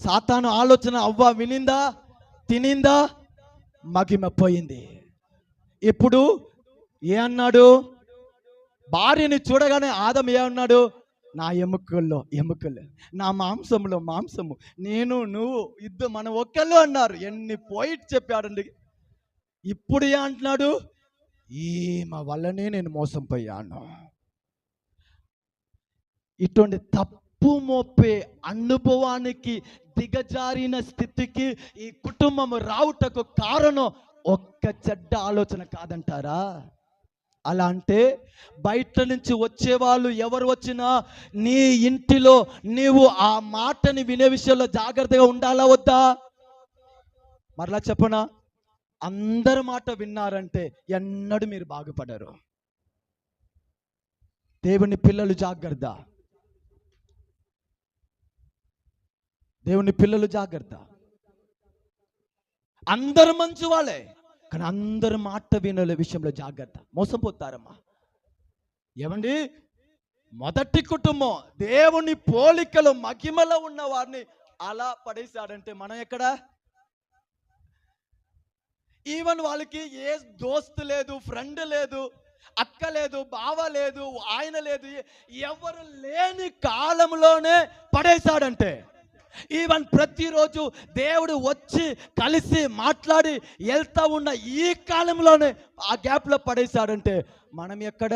సాతాను ఆలోచన అవ్వ వినిందా, తినిందా, మగిమపోయింది. ఇప్పుడు ఏ అన్నాడు? భార్యని చూడగానే ఆదం ఏమన్నాడు? నా ఎముకలు, నా మాంసంలో మాంసము, నేను నువ్వు ఇద్దరు మన ఒక్కళ్ళు అన్నారు. ఎన్ని పోయిట్ చెప్పాడండి. ఇప్పుడు ఏ అంటున్నాడు? ఈమె వల్లనే నేను మోసం పోయాను. ఇటువంటి తప్పు మోపే అనుభవానికి దిగజారిన స్థితికి ఈ కుటుంబం రావుటకు కారణం ఒక్క చెడ్డ ఆలోచన కాదంటారా? అలా అంటే బయట నుంచి వచ్చేవాళ్ళు ఎవరు వచ్చినా నీ ఇంటిలో నీవు ఆ మాటని వినే విషయంలో జాగ్రత్తగా ఉండాలా వద్దా? మరలా చెప్పనా, అందరి మాట విన్నారంటే ఎన్నడూ మీరు బాగుపడరు. దేవుని పిల్లలు జాగ్రత్త, దేవుని పిల్లలు జాగ్రత్త. అందరు మంచి వాళ్ళే, కానీ అందరు మాట వినే విషయంలో జాగ్రత్త. మోసపోతారమ్మా. ఏమండి, మొదటి కుటుంబం దేవుని పోలికలు మహిమలో ఉన్న వారిని అలా పడేశాడంటే మనం ఎక్కడ? ఈవెన్ వాళ్ళకి ఏ దోస్తు లేదు, ఫ్రెండ్ లేదు, అక్క లేదు, బావ లేదు, ఆయన లేదు, ఎవరు లేని కాలంలోనే పడేశాడంటే, ఈవెన్ ప్రతిరోజు దేవుడు వచ్చి కలిసి మాట్లాడి వెళ్తా ఉన్న ఈ కాలంలోనే ఆ గ్యాప్లో పడేశాడంటే మనం ఎక్కడ?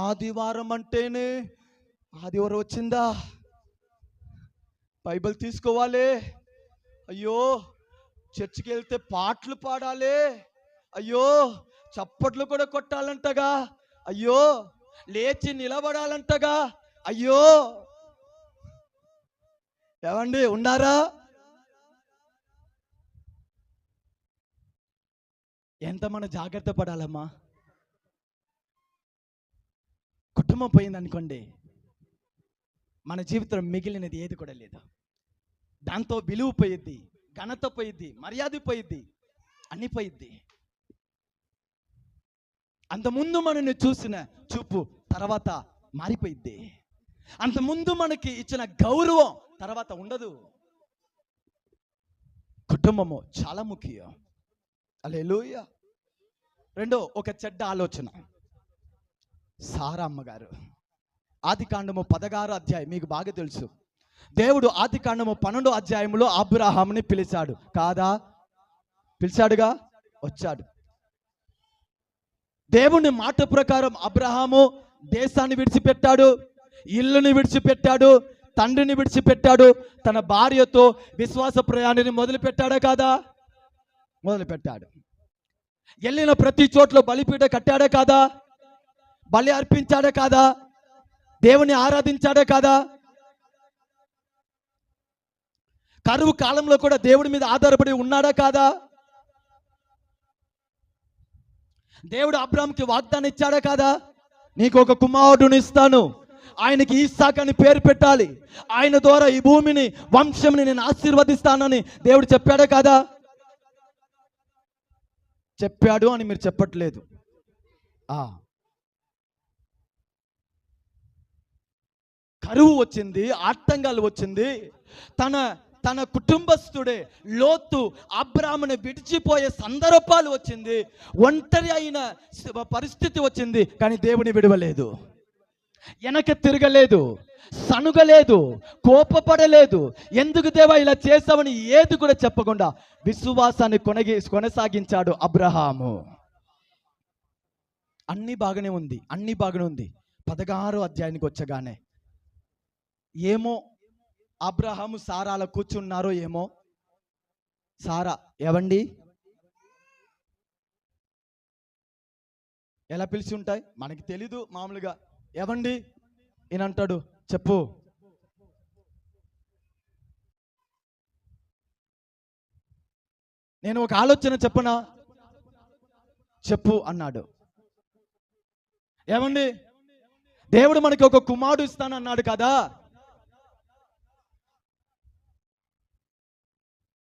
ఆదివారం అంటేనే ఆదివారం వచ్చిందా, బైబిల్ తీసుకోవాలి, అయ్యో చర్చికి వెళ్తే పాటలు పాడాలి, అయ్యో చప్పట్లు కూడా కొట్టాలంటగా, అయ్యో లేచి నిలబడాలంటగా, అయ్యో. ఏమండి ఉన్నారా? ఎంత మనం జాగ్రత్త పడాలమ్మా. కుటుంబం పోయిందనుకోండి, మన జీవితం మిగిలినది ఏది కూడా లేదు. దాంతో విలువ పోయిద్ది, ఘనత పోయిద్ది, మర్యాద పోయిద్ది, అన్ని పోయిద్ది. అంతకుముందు మనల్ని చూసిన చూపు తర్వాత మారిపోయిద్ది. అంతకుముందు మనకి ఇచ్చిన గౌరవం తర్వాత ఉండదు. కుటుంబము చాలా ముఖ్యం. హల్లెలూయా. రెండో ఒక చెడ్డ ఆలోచన. సారా అమ్మగారు, ఆదికాండము 16వ అధ్యాయం మీకు బాగా తెలుసు. దేవుడు ఆదికాండము 12వ అధ్యాయంలో అబ్రహాముని పిలిచాడు కాదా? పిలిచాడుగా, వచ్చాడు. దేవుని మాట ప్రకారం అబ్రహాము దేశాన్ని విడిచిపెట్టాడు, ఇల్లుని విడిచిపెట్టాడు, తండ్రిని విడిచిపెట్టాడు, తన భార్యతో విశ్వాస ప్రయాణాన్ని మొదలుపెట్టాడా కాదా? మొదలుపెట్టాడు. వెళ్ళిన ప్రతి చోట్ల బలిపీఠ కట్టాడే కాదా? బలి అర్పించాడే కాదా? దేవుని ఆరాధించాడే కాదా? కరువు కాలంలో కూడా దేవుడి మీద ఆధారపడి ఉన్నాడా కాదా? దేవుడు అబ్రాహాముకి వాగ్దానం ఇచ్చాడా కాదా? నీకు ఒక కుమారుడిని ఇస్తాను, ఆయనకి ఇస్సాకు అని పేరు పెట్టాలి, ఆయన ద్వారా ఈ భూమిని వంశంని నేను ఆశీర్వదిస్తానని దేవుడు చెప్పాడా కాదా? చెప్పాడు అని మీరు చెప్పట్లేదు. కరువు వచ్చింది, ఆటంకాలు వచ్చింది. తన తన కుటుంబస్తుడే లోతు అబ్రాహాముని విడిచిపోయే సందర్భాలు వచ్చింది. ఒంటరి అయిన పరిస్థితి వచ్చింది. కానీ దేవుని విడవలేదు, వెనక తిరగలేదు, సనుగలేదు, కోపపడలేదు. ఎందుకు దేవా ఇలా చేసామని ఏది కూడా చెప్పకుండా విశ్వాసాన్ని కొనసాగించాడు అబ్రహాము. అన్నీ బాగానే ఉంది, 16వ అధ్యాయానికి వచ్చగానే ఏమో అబ్రహాము సారాల కూర్చున్నారో ఏమో. సారా ఏవండి ఎలా పిలిచి ఉంటాయి మనకి తెలీదు. మామూలుగా ఏవండి ఈయనంటాడు, చెప్పు. నేను ఒక ఆలోచన చెప్పనా, చెప్పు అన్నాడు. ఏమండి దేవుడు మనకి ఒక కుమారుడు ఇస్తానన్నాడు కదా,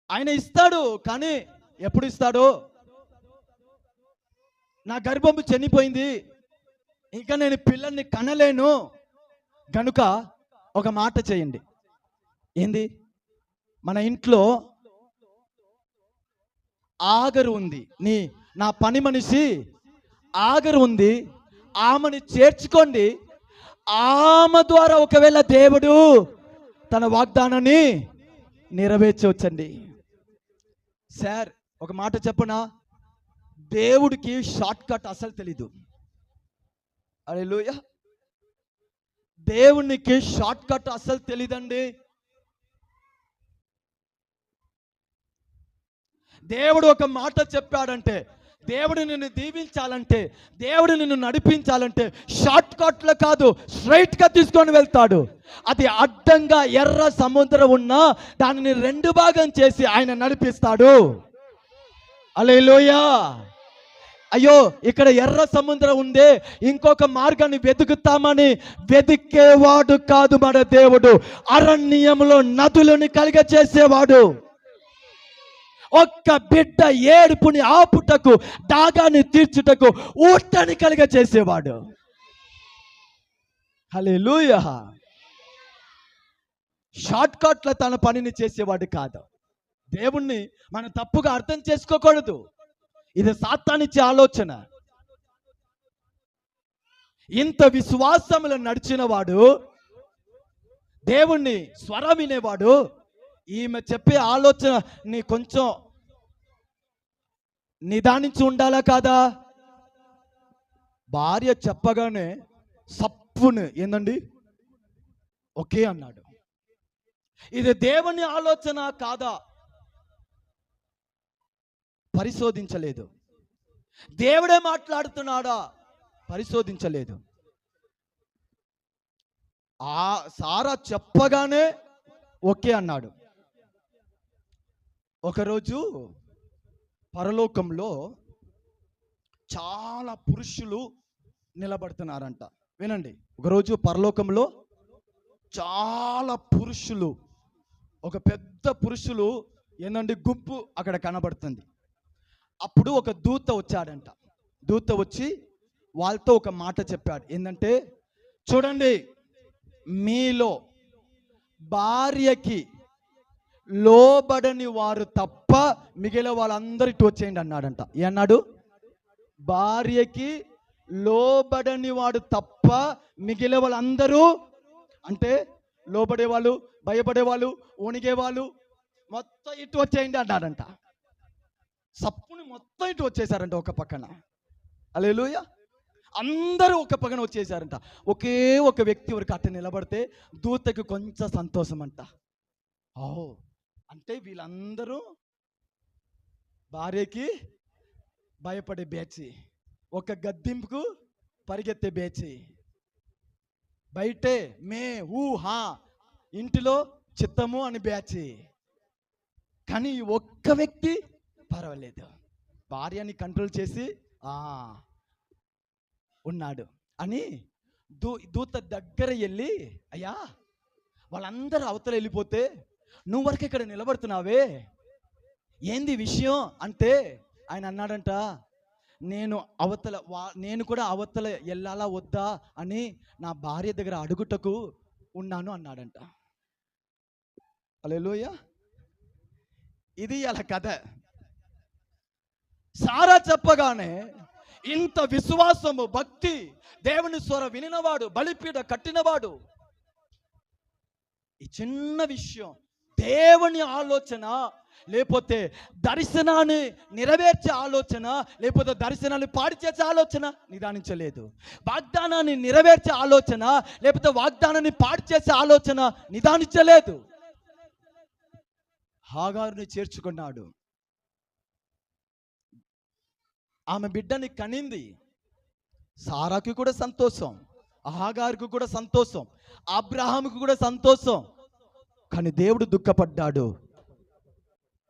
ఆయన ఇస్తాడు. కానీ ఎప్పుడు ఇస్తాడు? నా గర్భము చనిపోయింది, ఇంకా నేను పిల్లల్ని కనలేను గనుక ఒక మాట చేయండి. ఏంది? మన ఇంట్లో ఆగరు ఉంది, నా పని మనిషి ఆగరు ఉంది, ఆమెని చేర్చుకోండి. ఆమె ద్వారా ఒకవేళ దేవుడు తన వాగ్దానాన్ని నెరవేర్చవచ్చండి. సార్ ఒక మాట చెప్పనా, దేవుడికి షార్ట్ కట్ అసలు తెలీదు. హల్లెలూయా. దేవునికి షార్ట్ కట్ అసలు తెలీదండి. దేవుడు ఒక మాట చెప్పాడంటే, దేవుడు నిన్ను దీవించాలంటే, దేవుడు నిన్ను నడిపించాలంటే షార్ట్ కట్లో కాదు, స్ట్రైట్గా తీసుకొని వెళ్తాడు. అది అడ్డంగా ఎర్ర సముద్రం ఉన్నా దానిని 2 భాగం చేసి ఆయన నడిపిస్తాడు. హల్లెలూయా. అయ్యో ఇక్కడ ఎర్ర సముద్రం ఉందే, ఇంకొక మార్గాన్ని వెతుకుతామని వెతికేవాడు కాదు మన దేవుడు. అరణ్యంలో నదులను కలిగ చేసేవాడు. ఒక్క బిడ్డ ఏడుపుని ఆపుటకు, దాగాన్ని తీర్చుటకు ఊటని కలిగ చేసేవాడు. హల్లెలూయా. షార్ట్ కట్లో తన పనిని చేసేవాడు కాదు. దేవుణ్ణి మనం తప్పుగా అర్థం చేసుకోకూడదు. ఇది సాతానిచ్చే ఆలోచన. ఇంత విశ్వాసములో నడిచిన వాడు, దేవుణ్ణి స్వరం వినేవాడు, ఈమె చెప్పే ఆలోచన నీ కొంచెం నిదానించి ఉండాలా కాదా? భార్య చెప్పగానే సప్పును ఏందండి ఓకే అన్నాడు. ఇది దేవుని ఆలోచన కాదా? పరిశోధించలేదు. దేవుడే మాట్లాడుతున్నాడా? పరిశోధించలేదు. ఆ సారా చెప్పగానే ఓకే అన్నాడు. ఒకరోజు పరలోకంలో చాలా పురుషులు నిలబడుతున్నారంట. వినండి, ఒకరోజు పరలోకంలో చాలా పురుషులు, ఒక పెద్ద పురుషులు ఏందండి గుంపు అక్కడ కనబడుతుంది. అప్పుడు ఒక దూత వచ్చాడంట. దూత వచ్చి వాళ్ళతో ఒక మాట చెప్పాడు. ఏంటంటే, చూడండి, మీలో భార్యకి లోబడని వారు తప్ప మిగిలిన వాళ్ళందరూ ఇటు వచ్చేయండి అన్నాడంట. ఏమన్నాడు? భార్యకి లోబడని వాడు తప్ప మిగిలిన వాళ్ళందరూ, అంటే లోబడేవాళ్ళు, భయపడేవాళ్ళు, వణిగేవాళ్ళు మొత్తం ఇటు వచ్చేయండి అన్నాడంట. సప్పుని మొత్తం ఇటు వచ్చేసారంట ఒక పక్కన. హల్లెలూయా. అందరూ ఒక పక్కన వచ్చేసారంట. ఒకే ఒక వ్యక్తి వరకు అట్ట నిలబడితే దూతకి కొంచెం సంతోషం అంట. ఓ అంటే వీళ్ళందరూ భార్యకి భయపడే బ్యాచి, ఒక గద్దింపుకు పరిగెత్తే బ్యాచి, బయటే మే హా ఇంటిలో చిత్తము అని బ్యాచి. కానీ ఒక్క వ్యక్తి పర్వాలేదు, భార్యని కంట్రోల్ చేసి ఉన్నాడు అని దూత దగ్గర వెళ్ళి, అయ్యా వాళ్ళందరూ అవతల వెళ్ళిపోతే నువ్వు వరకు ఇక్కడ నిలబడుతున్నావే, ఏంది విషయం అంటే ఆయన అన్నాడంట, నేను కూడా అవతల వెళ్ళాలా వద్దా అని నా భార్య దగ్గర అడుగుటకు ఉన్నాను అన్నాడంట. హల్లెలూయా. ఇది అలా కథ. సారా చెప్పగానే ఇంత విశ్వాసము, భక్తి, దేవుని స్వర వినినవాడు, బలిపీఠ కట్టినవాడు, ఈ చిన్న విషయం దేవుని ఆలోచన లేకపోతే దర్శనాన్ని నెరవేర్చే ఆలోచన లేకపోతే దర్శనాన్ని పాడి చేసే ఆలోచన నిదానించలేదు. వాగ్దానాన్ని నెరవేర్చే ఆలోచన లేకపోతే వాగ్దానాన్ని పాడి చేసే ఆలోచన నిదానించలేదు. హాగారుని చేర్చుకున్నాడు. ఆమె బిడ్డని కనింది. సారాకి కూడా సంతోషం, హాగారుకు కూడా సంతోషం, అబ్రహాముకు కూడా సంతోషం. కానీ దేవుడు దుఃఖపడ్డాడు.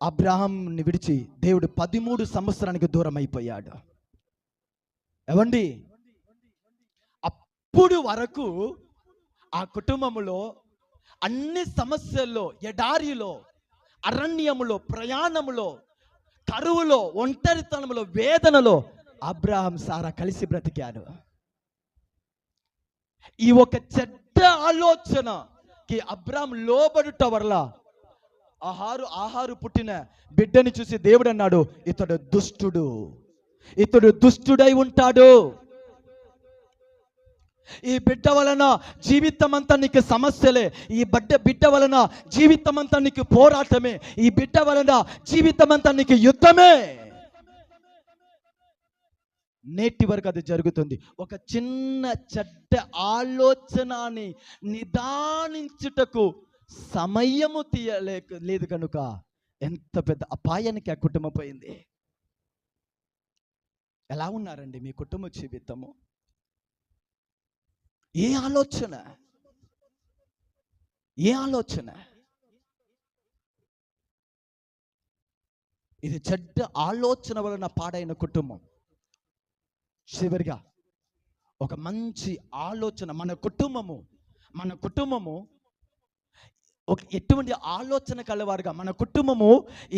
అబ్రహాంని విడిచి దేవుడు 13 సంవత్సరానికి దూరం అయిపోయాడు. ఏవండి, అప్పుడు వరకు ఆ కుటుంబంలో అన్ని సమస్యల్లో, ఎడారిలో, అరణ్యములో, ప్రయాణములో, కరువులో, ఒంటరితనంలో, వేదనలో అబ్రహాం సారా కలిసి బ్రతికాడు. ఈ ఒక చెడ్డ ఆలోచనకి అబ్రహాం లోబడుట వల్ల ఆహారు పుట్టిన బిడ్డని చూసి దేవుడు అన్నాడు, ఇతడు దుష్టుడు, ఇతడు దుష్టుడై ఉంటాడు. ఈ బిడ్డ వలన జీవితం అంతా నీకు సమస్యలే, ఈ బిడ్డ వలన జీవితం అంతా నీకు పోరాటమే, ఈ బిడ్డ వలన జీవితం అంతా నీకు యుద్ధమే. నేటి వరకు అది జరుగుతుంది. ఒక చిన్న చెడ్డ ఆలోచనని నిదానించుటకు సమయము లేదు కనుక ఎంత పెద్ద అపాయానికి ఆ కుటుంబం పోయింది. ఎలా ఉన్నారండి మీ కుటుంబ జీవితము? ఏ ఆలోచన, ఏ ఆలోచన? ఇది చెడ్డ ఆలోచన వలన పాడైన కుటుంబం. చివరిగా ఒక మంచి ఆలోచన, మన కుటుంబము ఒక ఎటువంటి ఆలోచన కలవారుగా, మన కుటుంబము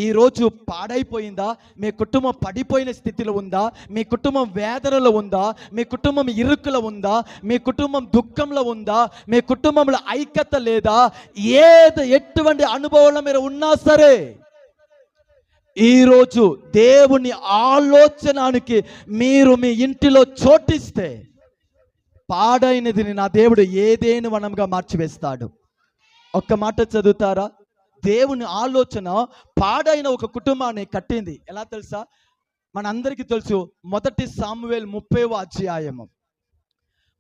ఈరోజు పాడైపోయిందా? మీ కుటుంబం పడిపోయిన స్థితిలో ఉందా? మీ కుటుంబం వేదనలో ఉందా? మీ కుటుంబం ఇరుకులో ఉందా? మీ కుటుంబం దుఃఖంలో ఉందా? మీ కుటుంబంలో ఐక్యత లేదా? ఎటువంటి అనుభవంలో మీరు ఉన్నా సరే, ఈరోజు దేవుని ఆలోచనకి మీరు మీ ఇంటిలో చోటిస్తే పాడైనది నా దేవుడు ఏదేని వనంగా మార్చివేస్తాడు. ఒక్క మాట చదువుతారా? దేవుని ఆలోచన పాడైన ఒక కుటుంబాన్ని కట్టింది. ఎలా తెలుసా? మనందరికీ తెలుసు. మొదటి సామువేలు 30వ అధ్యాయము.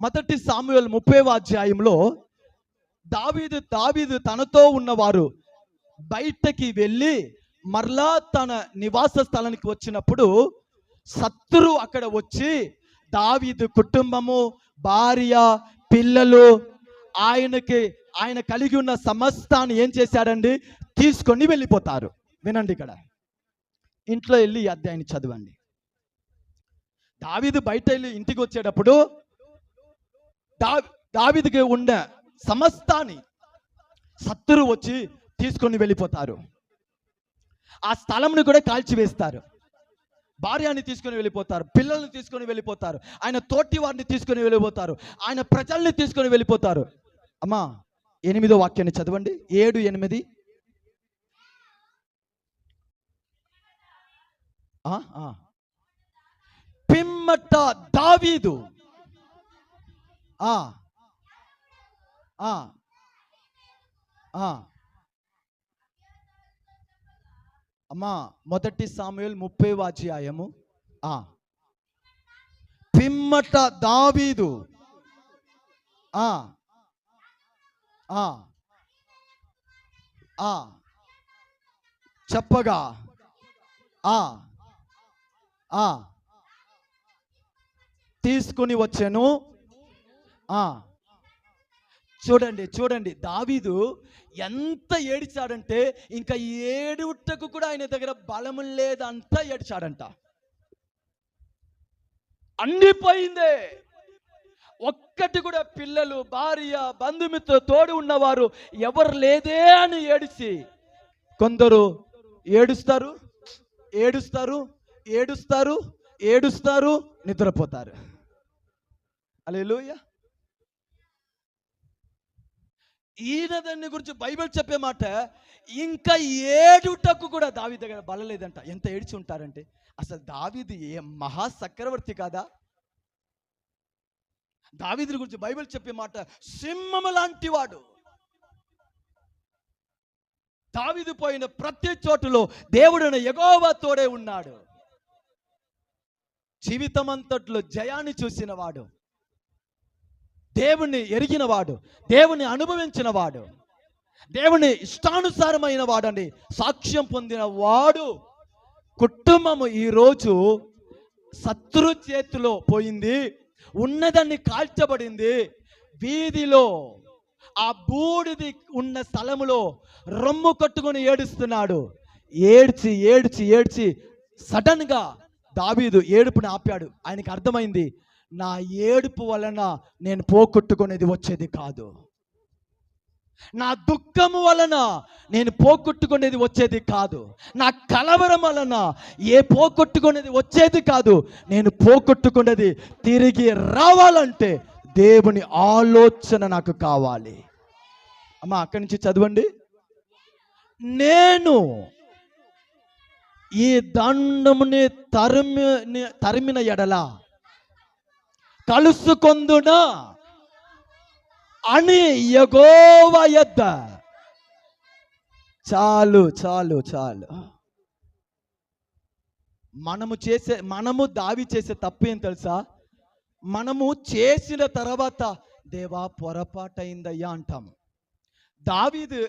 మొదటి సామువేలు 30వ అధ్యాయంలో దావీదు తనతో ఉన్నవారు బయటకి వెళ్ళి మరలా తన నివాస స్థలానికి వచ్చినప్పుడు శత్రువు అక్కడ వచ్చి దావీదు కుటుంబము, భార్య, పిల్లలు, ఆయన కలిగి ఉన్న సమస్తాన్ని ఏం చేశాడండి? తీసుకొని వెళ్ళిపోతారు. వినండి, ఇక్కడ ఇంట్లో వెళ్ళి ఈ అధ్యాయాన్ని చదవండి. దావీదు బయట వెళ్ళి ఇంటికి వచ్చేటప్పుడు దావీదుకి ఉన్న సమస్తాన్ని శత్రువు వచ్చి తీసుకొని వెళ్ళిపోతారు. ఆ స్థలంని కూడా కాల్చివేస్తారు. భార్యని తీసుకొని వెళ్ళిపోతారు, పిల్లల్ని తీసుకొని వెళ్ళిపోతారు, ఆయన తోటి వారిని తీసుకొని వెళ్ళిపోతారు, ఆయన ప్రజల్ని తీసుకొని వెళ్ళిపోతారు. అమ్మా 8వ వాక్యాన్ని చదవండి. 7-8. పిమ్మట దావీదు అమ్మా మొదటి సామువేలు 30వ అధ్యాయము. పిమ్మట దావీదు చెప్పగా తీసుకుని వచ్చాను. చూడండి దావీదు ఎంత ఏడిచాడంటే ఇంకా ఏడుటకు కూడా ఆయన దగ్గర బలము లేదంతా ఏడిచాడంట. అన్ని పోయిందే, ఒక్కటి కూడా పిల్లలు, భార్య, బంధుమిత్రులు, తోడు ఉన్నవారు ఎవరు లేదే అని ఏడిచి, కొందరు ఏడుస్తారు నిద్రపోతారు. హల్లెలూయా. ఈయన దాన్ని గురించి బైబిల్ చెప్పే మాట, ఇంకా ఏడుటకు కూడా దావీదు దగ్గర బలలేదంట. ఎంత ఏడ్చి ఉంటారంటే, అసలు దావీదు ఏ మహా చక్రవర్తి కాదా? దావీదు గురించి బైబిల్ చెప్పే మాట, సింహము లాంటి వాడు. దావీదు పోయిన ప్రతి చోటులో దేవుడైన యెహోవా తోడే ఉన్నాడు. జీవితం అంతట్లో జయాన్ని చూసిన వాడు, దేవుణ్ణి ఎరిగిన వాడు, దేవుని అనుభవించిన వాడు, దేవుని ఇష్టానుసారమైన వాడని సాక్ష్యం పొందిన వాడు. కుటుంబము ఈరోజు శత్రు చేతిలో పోయింది, ఉన్నదాన్ని కాల్చబడింది. వీధిలో ఆ బూడిది ఉన్న స్థలములో రొమ్ము కట్టుకొని ఏడుస్తున్నాడు. ఏడ్చి ఏడ్చి ఏడ్చి సడన్ గా దావీదు ఏడుపుని ఆపాడు. ఆయనకి అర్థమైంది, నా ఏడుపు వలన నేను పోగొట్టుకునేది వచ్చేది కాదు, నా దుఃఖము వలన నేను పోగొట్టుకునేది వచ్చేది కాదు, నా కలవరం వలన పోగొట్టుకునేది వచ్చేది కాదు. నేను పోగొట్టుకునేది తిరిగి రావాలంటే దేవుని ఆలోచన నాకు కావాలి. అమ్మా అక్కడి నుంచి చదవండి. నేను ఈ దండముని తరిమిన ఎడల కలుసుకొందునా అని యెహోవా యొద్ద. చాలు చాలు చాలు. మనము దావి చేసే తప్పేం తెలుసా? మనము చేసిన తర్వాత దేవా పొరపాటైందయ్యా అంటాం. దావీదు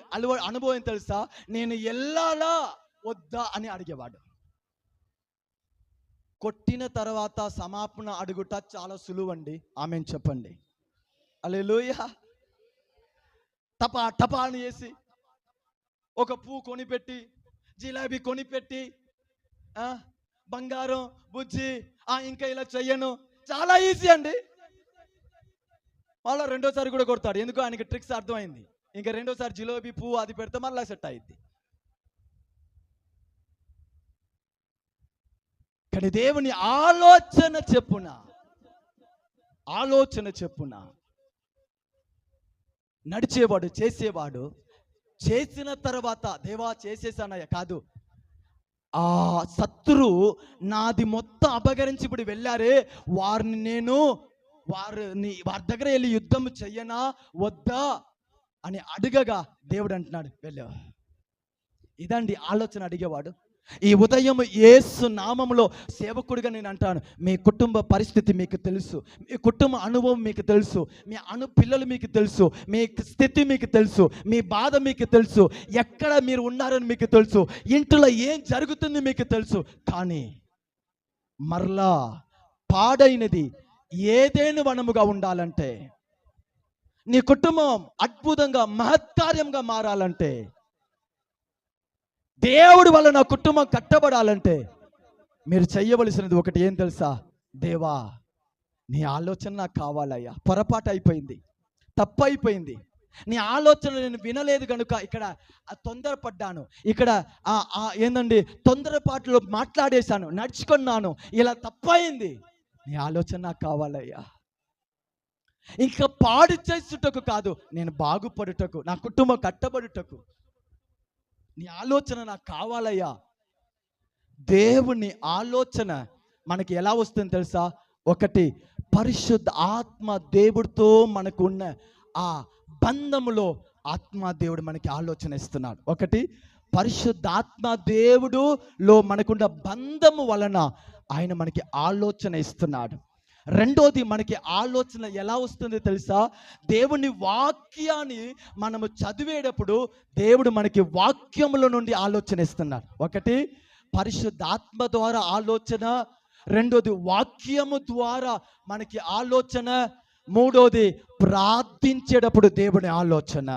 అనుభవం తెలుసా? నేను ఎల్లాలా వద్దా అని అడిగేవాడు. కొట్టిన తర్వాత సమాపన అడుగుట చాలా సులువండి. ఆమెన్ చెప్పండి. హల్లెలూయా. టపా టపా అని వేసి ఒక పువ్వు కొనిపెట్టి, జిలేబీ కొనిపెట్టి, బంగారం బుజ్జి, ఇంకా ఇలా చెయ్యను, చాలా ఈజీ అండి. మళ్ళీ రెండోసారి కూడా కొడతాడు. ఎందుకు? ఆయనకి ట్రిక్స్ అర్థమైంది. ఇంకా రెండోసారి జిలేబీ పువ్వు అది పెడితే మళ్ళీ సెట్ అయింది. కానీ దేవుని ఆలోచన చెప్పున నడిచేవాడు, చేసేవాడు. చేసిన తర్వాత దేవా చేసేసానయ్య కాదు, ఆ శత్రు నాది మొత్తం అపహరించి ఇప్పుడు వెళ్ళారే, వారి దగ్గర వెళ్ళి యుద్ధం చెయ్యనా వద్దా అని అడగగా దేవుడు అంటున్నాడు వెళ్ళు. ఇదండి ఆలోచన అడిగేవాడు. ఈ ఉదయం యేసు నామములో సేవకుడిగా నేను అంటాను, మీ కుటుంబ పరిస్థితి మీకు తెలుసు, మీ కుటుంబ అనుభవం మీకు తెలుసు, మీ పిల్లలు మీకు తెలుసు, మీ స్థితి మీకు తెలుసు, మీ బాధ మీకు తెలుసు, ఎక్కడ మీరు ఉన్నారని మీకు తెలుసు, ఇంట్లో ఏం జరుగుతుంది మీకు తెలుసు. కానీ మరలా పాడైనది ఏదేను వనముగా ఉండాలంటే, నీ కుటుంబం అద్భుతంగా మహత్కార్యంగా మారాలంటే, దేవుడి వల్ల నా కుటుంబం కట్టబడాలంటే మీరు చెయ్యవలసినది ఒకటి ఏం తెలుసా? దేవా నీ ఆలోచన నాకు కావాలయ్యా. పొరపాటు అయిపోయింది, తప్పు అయిపోయింది, నీ ఆలోచన నేను వినలేదు కనుక ఇక్కడ తొందరపడ్డాను, ఇక్కడ ఏందండి తొందరపాటులో మాట్లాడేశాను, నడుచుకున్నాను, ఇలా తప్పయింది. నీ ఆలోచన నాకు కావాలయ్యా. ఇంకా పాడు చేస్తుటకు కాదు, నేను బాగుపడుటకు, నా కుటుంబం కట్టబడుటకు నీ ఆలోచన నాకు కావాలయ్యా. దేవుని ఆలోచన మనకి ఎలా వస్తుంది తెలుసా? ఒకటి, పరిశుద్ధ ఆత్మ దేవుడితో మనకు ఉన్న ఆ బంధములో ఆత్మ దేవుడు మనకి ఆలోచన ఇస్తున్నాడు. ఒకటి, పరిశుద్ధాత్మ దేవుడులో మనకున్న బంధము వలన ఆయన మనకి ఆలోచన ఇస్తున్నాడు. రెండోది, మనకి ఆలోచన ఎలా వస్తుంది తెలుసా? దేవుని వాక్యాన్ని మనము చదివేటప్పుడు దేవుడు మనకి వాక్యముల నుండి ఆలోచన ఇస్తున్నాడు. ఒకటి, పరిశుద్ధాత్మ ద్వారా ఆలోచన. రెండోది, వాక్యము ద్వారా మనకి ఆలోచన. మూడోది, ప్రార్థించేటప్పుడు దేవుని ఆలోచన.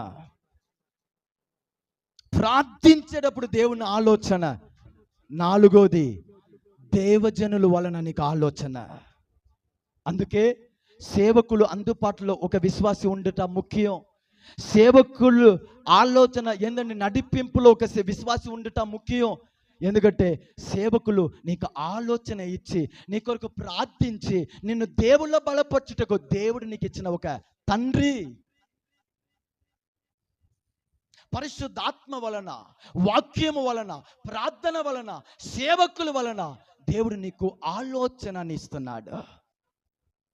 ప్రార్థించేటప్పుడు దేవుని ఆలోచన. నాలుగోది, దేవజనుల వలన నీకు ఆలోచన. అందుకే సేవకులు అందుబాటులో ఒక విశ్వాసి ఉండటం ముఖ్యం. సేవకులు ఆలోచన ఏంటంటే నడిపింపులో ఒక విశ్వాసి ఉండటం ముఖ్యం. ఎందుకంటే సేవకులు నీకు ఆలోచన ఇచ్చి నీ కొరకు ప్రార్థించి నిన్ను దేవుళ్ళ బలపరచుటకు దేవుడు నీకు ఇచ్చిన ఒక తండ్రి. పరిశుద్ధాత్మ వలన, వాక్యము వలన, ప్రార్థన వలన, సేవకుల వలన దేవుడు నీకు ఆలోచనని ఇస్తున్నాడు.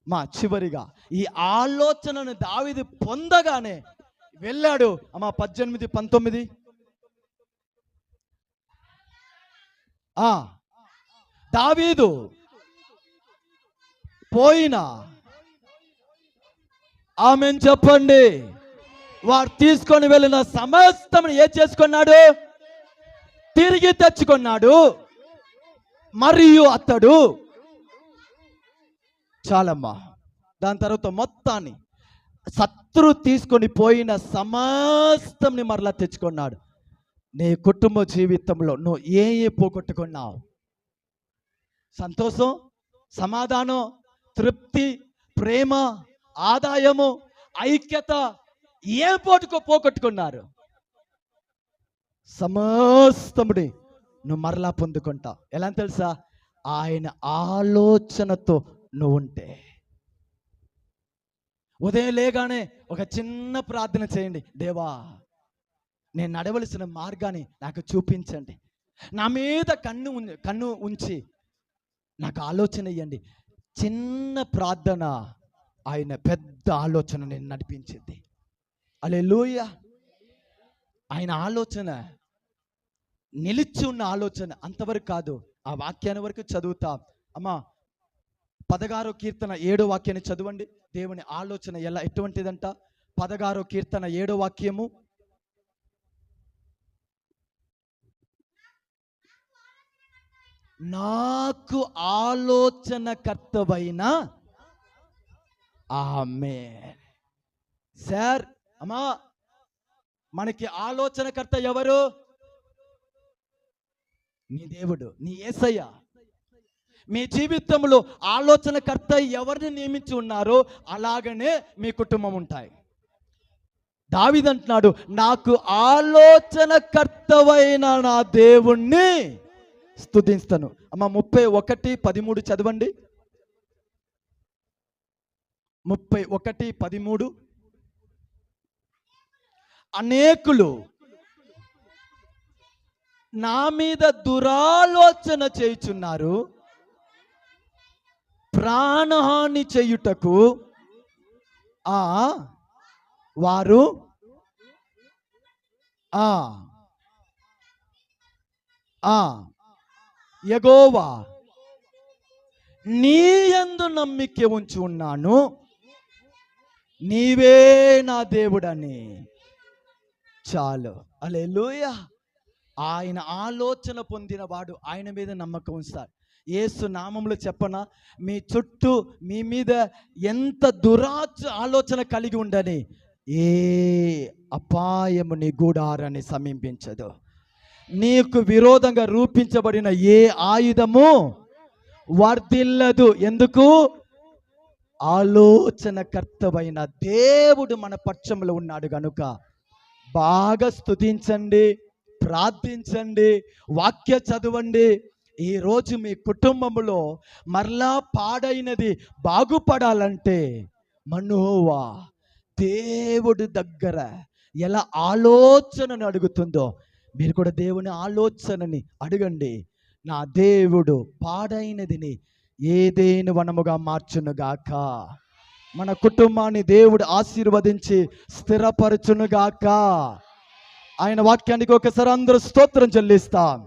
మా చివరిగా ఈ ఆలోచనను దావీదు పొందగానే వెళ్ళాడు. అమ్మా 18, 19. దావీదు పోయినా ఆమెను చెప్పండి, వారు తీసుకొని వెళ్ళిన సమస్తం ఏం చేసుకున్నాడు? తిరిగి తెచ్చుకున్నాడు. మరియు అతడు చాలమ్మా, దాని తర్వాత మొత్తాన్ని శత్రు తీసుకొని పోయిన సమస్తంని మరలా తెచ్చుకున్నాడు. నీ కుటుంబ జీవితంలో నువ్వు ఏ పోగొట్టుకున్నావు? సంతోషం, సమాధానం, తృప్తి, ప్రేమ, ఆదాయము, ఐక్యత ఏ పోగొట్టుకున్నారు? సమస్తముడి నువ్వు మరలా పొందుకుంటావు. ఎలా తెలుసా? ఆయన ఆలోచనతో నువ్వు ఉంటే. ఉదయం లేగానే ఒక చిన్న ప్రార్థన చేయండి. దేవా, నేను నడవలసిన మార్గాన్ని నాకు చూపించండి. నా మీద కన్ను ఉంచి నాకు ఆలోచన ఇవ్వండి. చిన్న ప్రార్థన ఆయన పెద్ద ఆలోచన నేను నడిపించింది. హల్లెలూయా. ఆయన ఆలోచన నిలిచి ఉన్న ఆలోచన అంతవరకు కాదు. ఆ వాక్యాన్ని వరకు చదువుతా. అమ్మా 16వ కీర్తన 7వ వాక్యాన్ని చదవండి. దేవుని ఆలోచన ఎటువంటిదంట? 16వ కీర్తన 7వ వాక్యము. నాకు ఆలోచనకర్తవైన ఆమేన్. సార్, అమ్మా, మనకి ఆలోచనకర్త ఎవరు? నీ దేవుడు, నీ యేసయ్య. మీ జీవితంలో ఆలోచనకర్త ఎవరిని నియమించి ఉన్నారో అలాగనే మీ కుటుంబం ఉంటాయి. దావీదు అంటున్నాడు, నాకు ఆలోచనకర్తవైన నా దేవుణ్ణి స్తుతిస్తాను. అమ్మ 31:13 చదవండి. 31:13. అనేకులు నా మీద దురాలోచన చేయుచున్నారు, ప్రాణహాని చేయుటకు వారు యెహోవా నీ యందు నమ్మిక ఉంచి ఉన్నాను, నీవే నా దేవుడని. చాలు. హల్లెలూయా. ఆయన ఆలోచన పొందిన వాడు ఆయన మీద నమ్మకం ఉంచాలి. యేసు నామములో చెప్పనా, మీ చుట్టూ మీ మీద ఎంత ఆలోచన కలిగి ఉండని ఏ అపాయము నీ గూడారాన్ని సమీపించదు. నీకు విరోధంగా రూపించబడిన ఏ ఆయుధము వర్ధిల్లదు. ఎందుకు? ఆలోచనకర్తవైన దేవుడు మన పక్షంలో ఉన్నాడు గనుక బాగా స్తుతించండి, ప్రార్థించండి, వాక్య చదవండి. ఈరోజు మీ కుటుంబంలో మరలా పాడైనది బాగుపడాలంటే మనోవా దేవుడి దగ్గర ఎలా ఆలోచనను అడుగుతుందో మీరు కూడా దేవుని ఆలోచనని అడగండి. నా దేవుడు పాడైనదిని ఏదేని వనముగా మార్చునుగాక. మన కుటుంబాన్ని దేవుడు ఆశీర్వదించి స్థిరపరచునుగాక. ఆయన వాక్యానికి ఒకసారి అందరూ స్తోత్రం చెల్లిస్తాం.